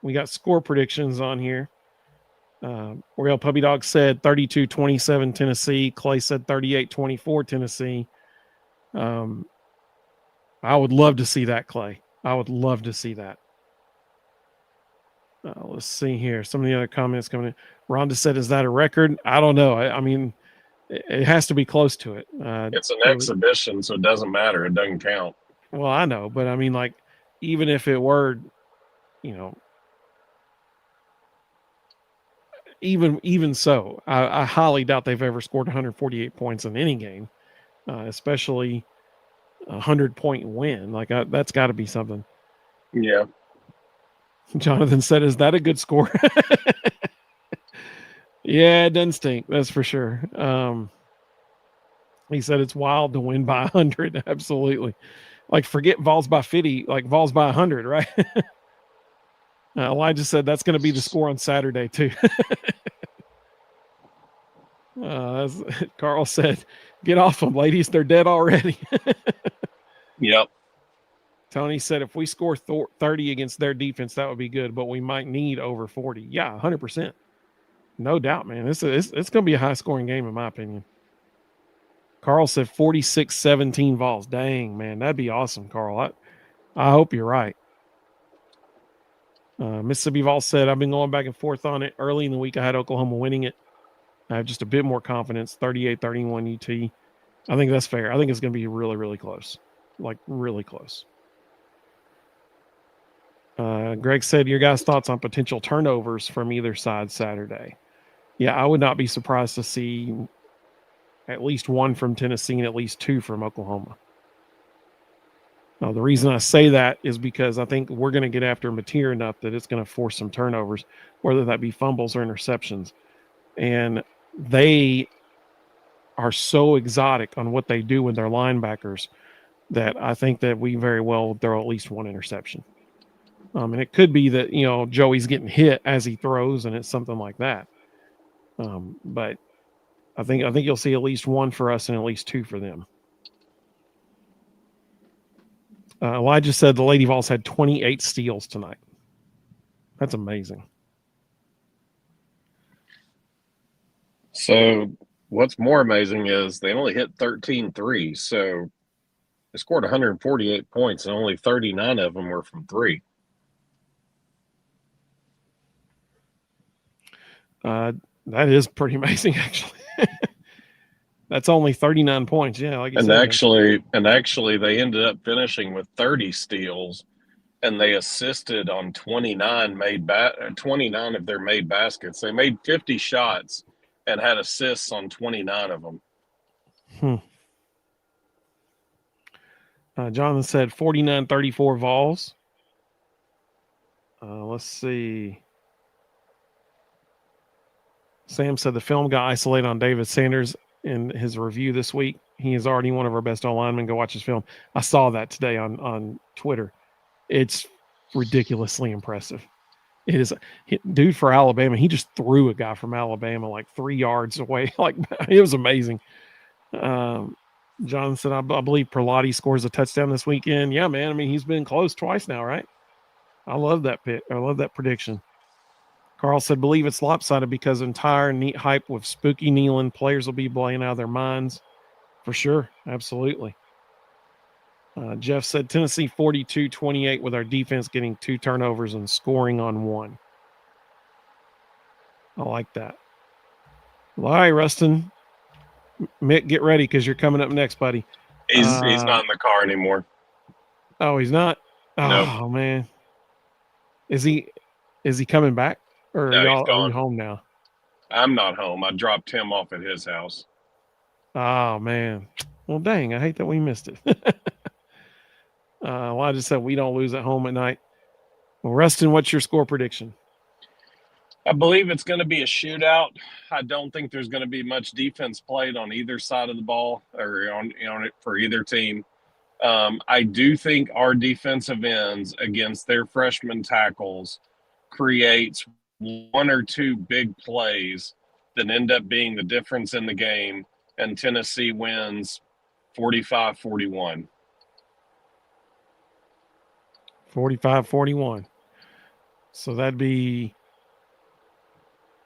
we got score predictions on here. Oriel Puppy Dog said 32-27 Tennessee. Clay said 38-24 Tennessee. I would love to see that, Clay. I would love to see that. Let's see here. Some of the other comments coming in. Rhonda said, is that a record? I don't know. I mean, it has to be close to it. It's an exhibition, so it doesn't matter. It doesn't count. Well, I know, but I mean, like, even if it were, even so, I highly doubt they've ever scored 148 points in any game, especially a 100-point win. Like that's got to be something. Yeah. Jonathan said, "Is that a good score?" Yeah, it doesn't stink. That's for sure. He said it's wild to win by 100. Absolutely. Like forget Vols by 50, like Vols by 100, right? Elijah said that's going to be the score on Saturday too. Carl said, "Get off them, ladies. They're dead already." Yep. Tony said, "If we score 30 against their defense, that would be good, but we might need over 40." Yeah, 100%. No doubt, man. It's going to be a high-scoring game, in my opinion. Carl said 46-17 Vols. Dang, man. That'd be awesome, Carl. I hope you're right. Mississippi Vols said, "I've been going back and forth on it. Early in the week, I had Oklahoma winning it. I have just a bit more confidence, 38-31 UT. I think that's fair. I think it's going to be really, really close. Like, really close." Greg said, "Your guys' thoughts on potential turnovers from either side Saturday?" Yeah, I would not be surprised to see at least one from Tennessee and at least two from Oklahoma. Now, the reason I say that is because I think we're going to get after Mateer enough that it's going to force some turnovers, whether that be fumbles or interceptions. And they are so exotic on what they do with their linebackers that I think that we very well will throw at least one interception. And it could be that, Joey's getting hit as he throws and it's something like that. But I think you'll see at least one for us and at least two for them. Elijah said the Lady Vols had 28 steals tonight. That's amazing. So what's more amazing is they only hit 13 threes. So they scored 148 points and only 39 of them were from three. That is pretty amazing, actually. That's only 39 points. Yeah, like you said. Actually, they ended up finishing with 30 steals, and they assisted on 29 of their made baskets. They made 50 shots and had assists on 29 of them. Jonathan said 49-34 Vols. Let's see. Sam said the film got isolated on David Sanders in his review this week. He is already one of our best linemen. Go watch his film. I saw that today on Twitter. It's ridiculously impressive. It is, dude, for Alabama. He just threw a guy from Alabama like 3 yards away. Like, it was amazing. John said, I believe Perlotti scores a touchdown this weekend. Yeah, man. I mean, he's been close twice now, right? I love that pick. I love that prediction. Carl said, believe it's lopsided because entire neat hype with Spooky Nealon. Players will be blowing out of their minds. For sure. Absolutely. Jeff said, Tennessee 42-28 with our defense getting 2 turnovers and scoring on 1. I like that. Well, all right, Ruston. Mick, get ready because you're coming up next, buddy. He's not in the car anymore. Oh, he's not? Oh, nope. Man. Is he coming back? Or no, are you home now? I'm not home. I dropped him off at his house. Oh, man. Well, dang, I hate that we missed it. I just said we don't lose at home at night. Well, Ruston, what's your score prediction? I believe it's going to be a shootout. I don't think there's going to be much defense played on either side of the ball or on it for either team. I do think our defensive ends against their freshman tackles creates 1 or 2 big plays that end up being the difference in the game, and Tennessee wins 45-41. 45-41. So that'd be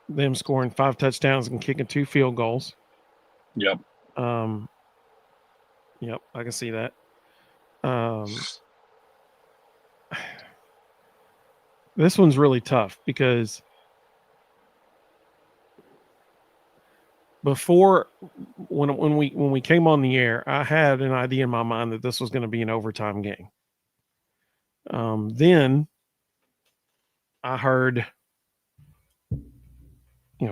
them scoring 5 touchdowns and kicking 2 field goals. Yep. Yep, I can see that. This one's really tough because before when we came on the air, I had an idea in my mind that this was going to be an overtime game. Then I heard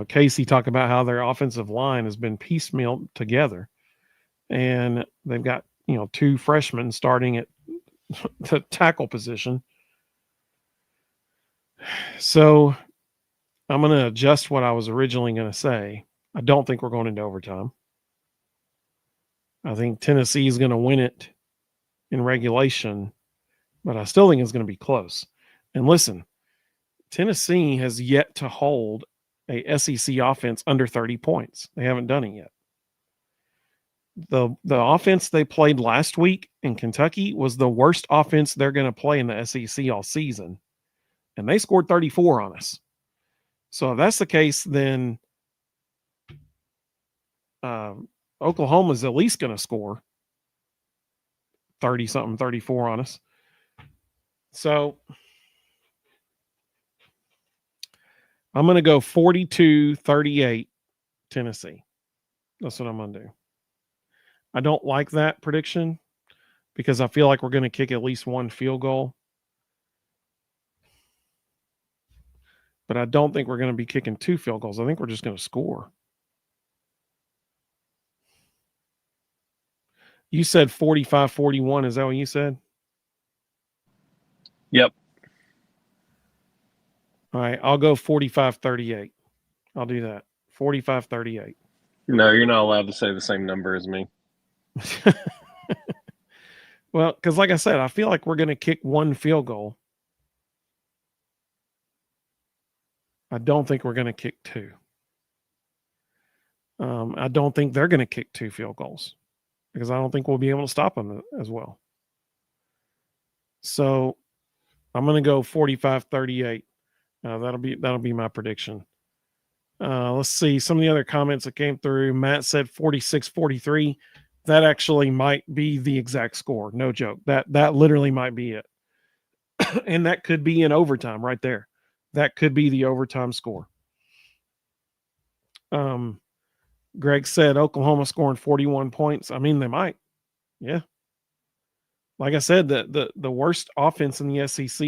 Casey talked about how their offensive line has been piecemealed together, and they've got, 2 freshmen starting at the tackle position. So I'm going to adjust what I was originally going to say. I don't think we're going into overtime. I think Tennessee is going to win it in regulation, but I still think it's going to be close. And listen, Tennessee has yet to hold a SEC offense under 30 points. They haven't done it yet. The offense they played last week in Kentucky was the worst offense they're going to play in the SEC all season, and they scored 34 on us. So if that's the case, then Oklahoma's at least going to score 30-something, 34 on us. So I'm going to go 42-38 Tennessee. That's what I'm going to do. I don't like that prediction because I feel like we're going to kick at least 1 field goal. But I don't think we're going to be kicking 2 field goals. I think we're just going to score. You said 45-41. Is that what you said? Yep. All right. I'll go 45-38. I'll do that. 45-38. No, you're not allowed to say the same number as me. Well, because like I said, I feel like we're going to kick 1 field goal. I don't think we're going to kick 2. I don't think they're going to kick 2 field goals because I don't think we'll be able to stop them as well. So I'm going to go 45-38. That'll be my prediction. Let's see some of the other comments that came through. Matt said 46-43. That actually might be the exact score. No joke. That literally might be it. And that could be in overtime right there. That could be the overtime score. Greg said Oklahoma scoring 41 points. I mean, they might. Yeah. Like I said, the worst offense in the SEC,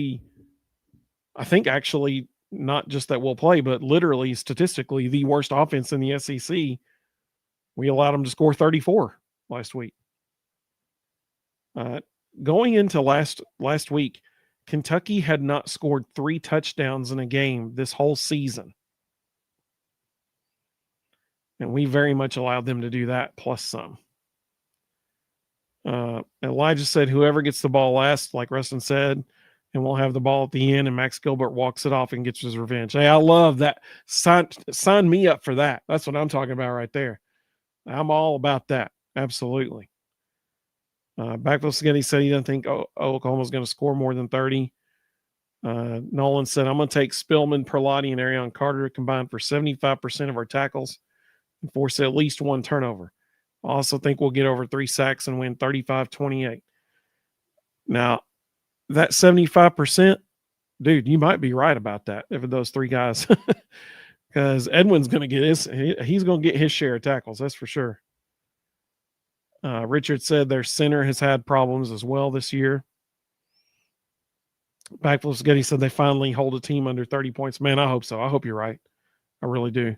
I think actually not just that we'll play, but literally statistically the worst offense in the SEC. We allowed them to score 34 last week. Going into last week, Kentucky had not scored 3 touchdowns in a game this whole season. And we very much allowed them to do that, plus some. Elijah said, whoever gets the ball last, like Ruston said, and we'll have the ball at the end, and Max Gilbert walks it off and gets his revenge. Hey, I love that. Sign me up for that. That's what I'm talking about right there. I'm all about that. Absolutely. Backville Spaghetti said he doesn't think Oklahoma's going to score more than 30. Nolan said, I'm going to take Spillman, Perlotti, and Arion Carter combined for 75% of our tackles and force at least 1 turnover. I also think we'll get over 3 sacks and win 35-28. Now, that 75%, dude, you might be right about that if those 3 guys, because Edwin's going to get he's going to get his share of tackles. That's for sure. Richard said their center has had problems as well this year. Backflip Spaghetti said they finally hold a team under 30 points. Man, I hope so. I hope you're right. I really do.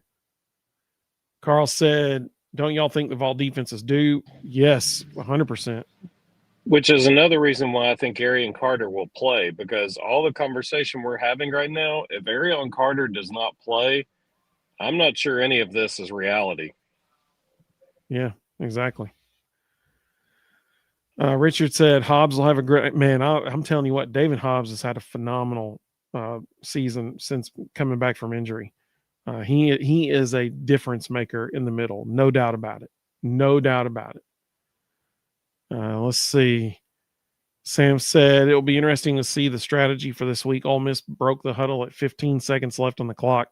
Carl said, don't y'all think the Vol defense is due? Yes, 100%. Which is another reason why I think Arion Carter will play, because all the conversation we're having right now, if Arion Carter does not play, I'm not sure any of this is reality. Yeah, exactly. Richard said Hobbs will have a great man. I'm telling you what, David Hobbs has had a phenomenal season since coming back from injury. He is a difference maker in the middle, no doubt about it. No doubt about it. Let's see. Sam said it'll be interesting to see the strategy for this week. Ole Miss broke the huddle at 15 seconds left on the clock.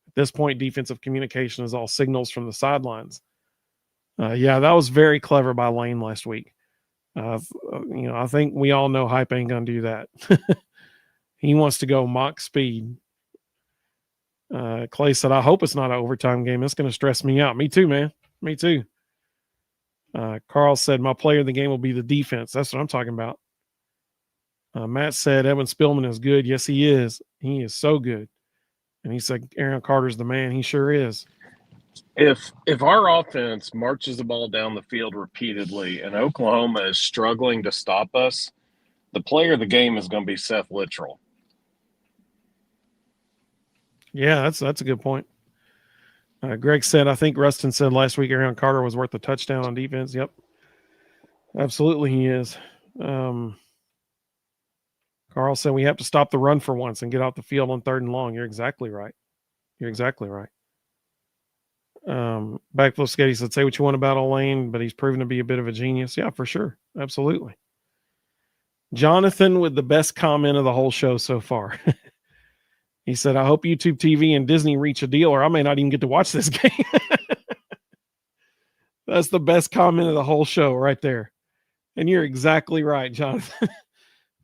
At this point, defensive communication is all signals from the sidelines. Yeah, that was very clever by Lane last week. I think we all know Hype ain't going to do that. He wants to go mock speed. Clay said, I hope it's not an overtime game. It's going to stress me out. Me too, man. Me too. Carl said, my player of the game will be the defense. That's what I'm talking about. Matt said, Evan Spillman is good. Yes, he is. He is so good. And he said, Aaron Carter's the man. He sure is. If our offense marches the ball down the field repeatedly and Oklahoma is struggling to stop us, the player of the game is going to be Seth Littrell. Yeah, that's a good point. Greg said, I think Ruston said last week Aaron Carter was worth a touchdown on defense. Yep. Absolutely he is. Carl said we have to stop the run for once and get off the field on 3rd and long. You're exactly right. Backflip Sketty said, say what you want about Elaine, but he's proven to be a bit of a genius. Yeah, for sure. Absolutely. Jonathan with the best comment of the whole show so far. He said, I hope YouTube TV and Disney reach a deal or I may not even get to watch this game. That's the best comment of the whole show right there. And you're exactly right, Jonathan.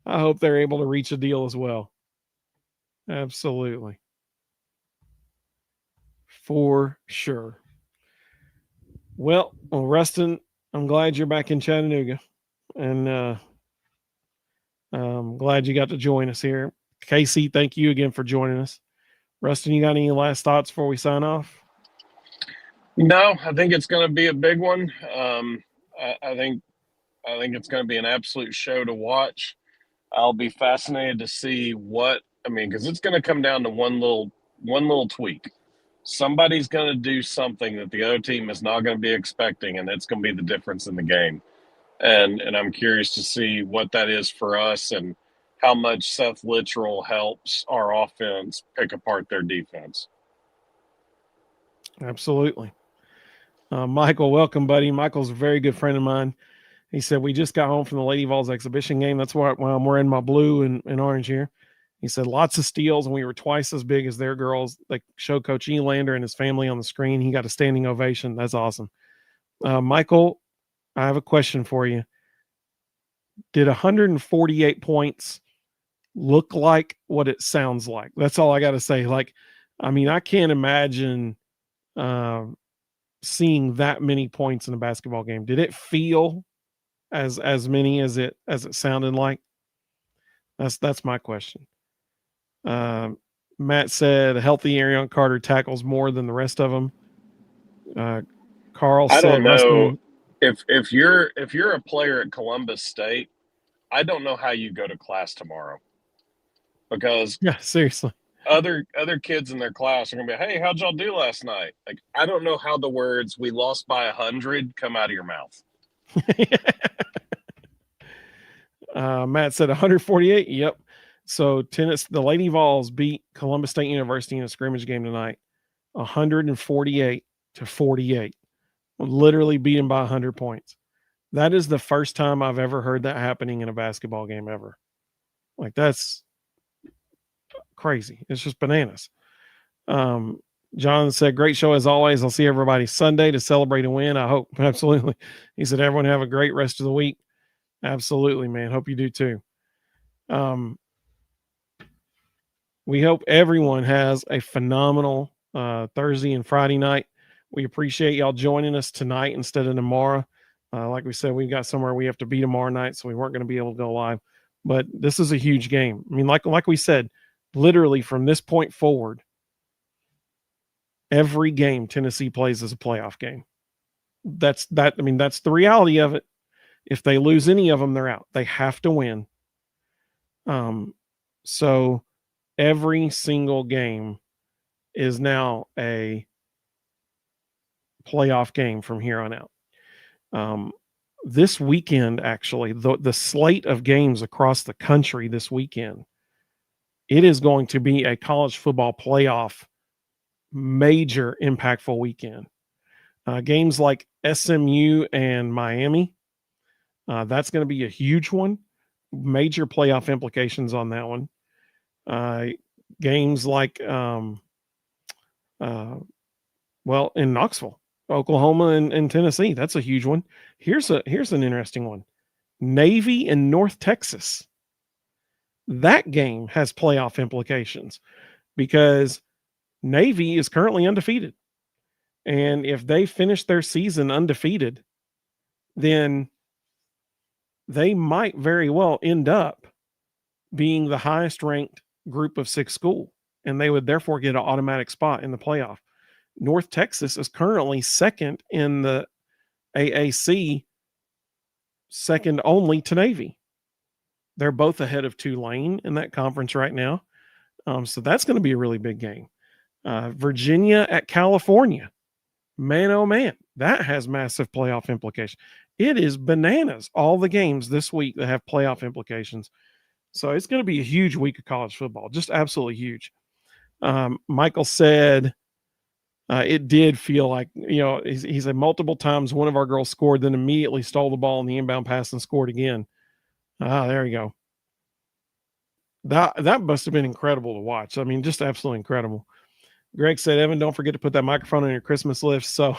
I hope they're able to reach a deal as well. Absolutely. For sure. Well, Ruston, I'm glad you're back in Chattanooga. And I'm glad you got to join us here. Casey, thank you again for joining us. Ruston, you got any last thoughts before we sign off? No, I think it's going to be a big one. I think it's going to be an absolute show to watch. I'll be fascinated to see because it's going to come down to one little tweak. Somebody's going to do something that the other team is not going to be expecting, and it's going to be the difference in the game. And I'm curious to see what that is for us and how much Seth Littrell helps our offense pick apart their defense. Absolutely. Michael, welcome, buddy. Michael's a very good friend of mine. He said, we just got home from the Lady Vols exhibition game. That's why I'm wearing my blue and orange here. He said, lots of steals, and we were twice as big as their girls. They showed Coach Elander and his family on the screen. He got a standing ovation. That's awesome. Michael, I have a question for you. Did 148 points look like what it sounds like? That's all I got to say. I can't imagine seeing that many points in a basketball game. Did it feel as many as it sounded like? That's my question. Matt said a healthy Aaron Carter tackles more than the rest of them. Carl said, I don't know if you're a player at Columbus State, I don't know how you go to class tomorrow, because yeah, seriously, other kids in their class are gonna be, hey, how'd y'all do last night? Like, I don't know how the words "we lost by 100" come out of your mouth. Matt said 148. Yep. So the Lady Vols beat Columbus State University in a scrimmage game tonight, 148-48. Literally beat them by 100 points. That is the first time I've ever heard that happening in a basketball game ever. Like, that's crazy. It's just bananas. John said, great show as always. I'll see everybody Sunday to celebrate a win. I hope. Absolutely. He said, everyone have a great rest of the week. Absolutely, man. Hope you do too. We hope everyone has a phenomenal Thursday and Friday night. We appreciate y'all joining us tonight instead of tomorrow. Like we said, we've got somewhere we have to be tomorrow night, so we weren't going to be able to go live. But this is a huge game. I mean, like we said, literally from this point forward, every game Tennessee plays is a playoff game. That's the reality of it. If they lose any of them, they're out. They have to win. So every single game is now a playoff game from here on out. This weekend, actually, the slate of games across the country this weekend, it is going to be a college football playoff major impactful weekend. Games like SMU and Miami, that's going to be a huge one. Major playoff implications on that one. Games like, in Knoxville, Oklahoma and Tennessee, that's a huge one. Here's an interesting one. Navy and North Texas. That game has playoff implications because Navy is currently undefeated. And if they finish their season undefeated, then they might very well end up being the highest ranked group of 6 school and they would therefore get an automatic spot in the playoff. North Texas is currently second in the AAC, second only to Navy. They're both ahead of Tulane in that conference right now. So that's going to be a really big game. Virginia at California. Man, oh man, that has massive playoff implications. It is bananas. All the games this week that have playoff implications. So it's going to be a huge week of college football. Just absolutely huge. Michael said it did feel like, he said multiple times one of our girls scored, then immediately stole the ball in the inbound pass and scored again. There you go. That must have been incredible to watch. I mean, just absolutely incredible. Greg said, Evan, don't forget to put that microphone on your Christmas list. So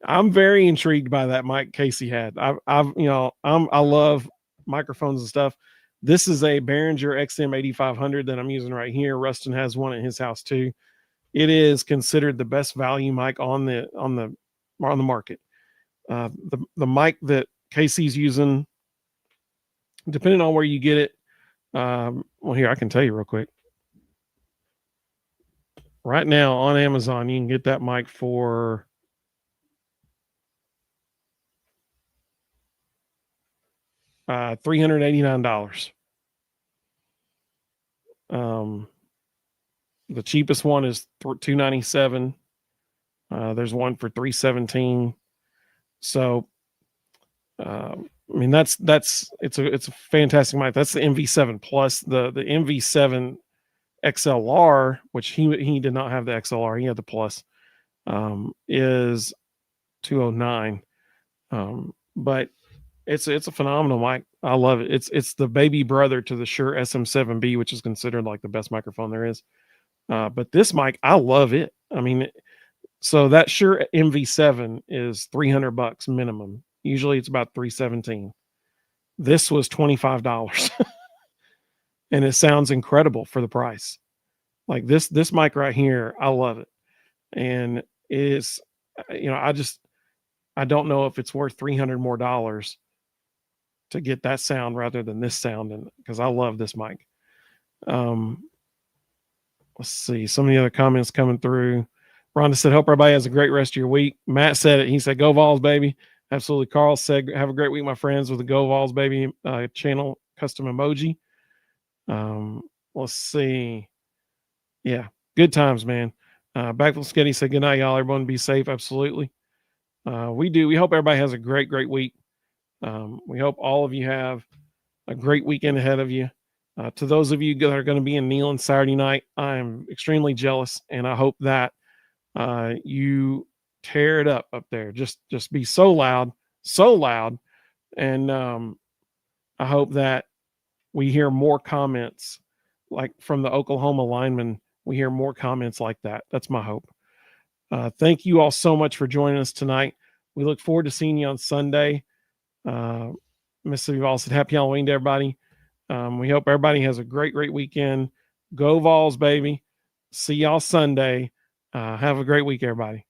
I'm very intrigued by that mic Casey had. I love microphones and stuff. This is a Behringer XM8500 that I'm using right here. Ruston has one at his house too. It is considered the best value mic on the market. The mic that Casey's using, depending on where you get it. Well, here I can tell you real quick. Right now on Amazon, you can get that mic for $389. The cheapest one is $297. There's one for $317. So, I mean, it's a fantastic mic. That's the MV7 Plus. The MV7 XLR, which he did not have the XLR, he had the Plus, is $209. But it's a phenomenal mic. I love it. It's the baby brother to the Shure SM7B, which is considered like the best microphone there is. But this mic, I love it. I mean, so that Shure MV7 is $300 minimum. Usually it's about $317. This was $25. And it sounds incredible for the price. Like this mic right here, I love it. And it is, I don't know if it's worth $300 more to get that sound rather than this sound, and because I love this mic. Let's see some of the other comments coming through. Rhonda said, hope everybody has a great rest of your week. Matt said it. He said, go Vols, baby. Absolutely. Carl said, have a great week, my friends, with the Go Vols, baby channel custom emoji. Let's see. Yeah, good times, man. Backflip Sketty said, good night, y'all. Everyone be safe. Absolutely. We hope everybody has a great, great week. We hope all of you have a great weekend ahead of you. To those of you that are going to be in Neyland Saturday night, I am extremely jealous, and I hope that you tear it up there. Just be so loud, and I hope that we hear more comments like from the Oklahoma linemen. We hear more comments like that. That's my hope. Thank you all so much for joining us tonight. We look forward to seeing you on Sunday. Mississippi Vols said happy Halloween to everybody. We hope everybody has a great, great weekend. Go Vols, baby. See y'all Sunday. Have a great week, everybody.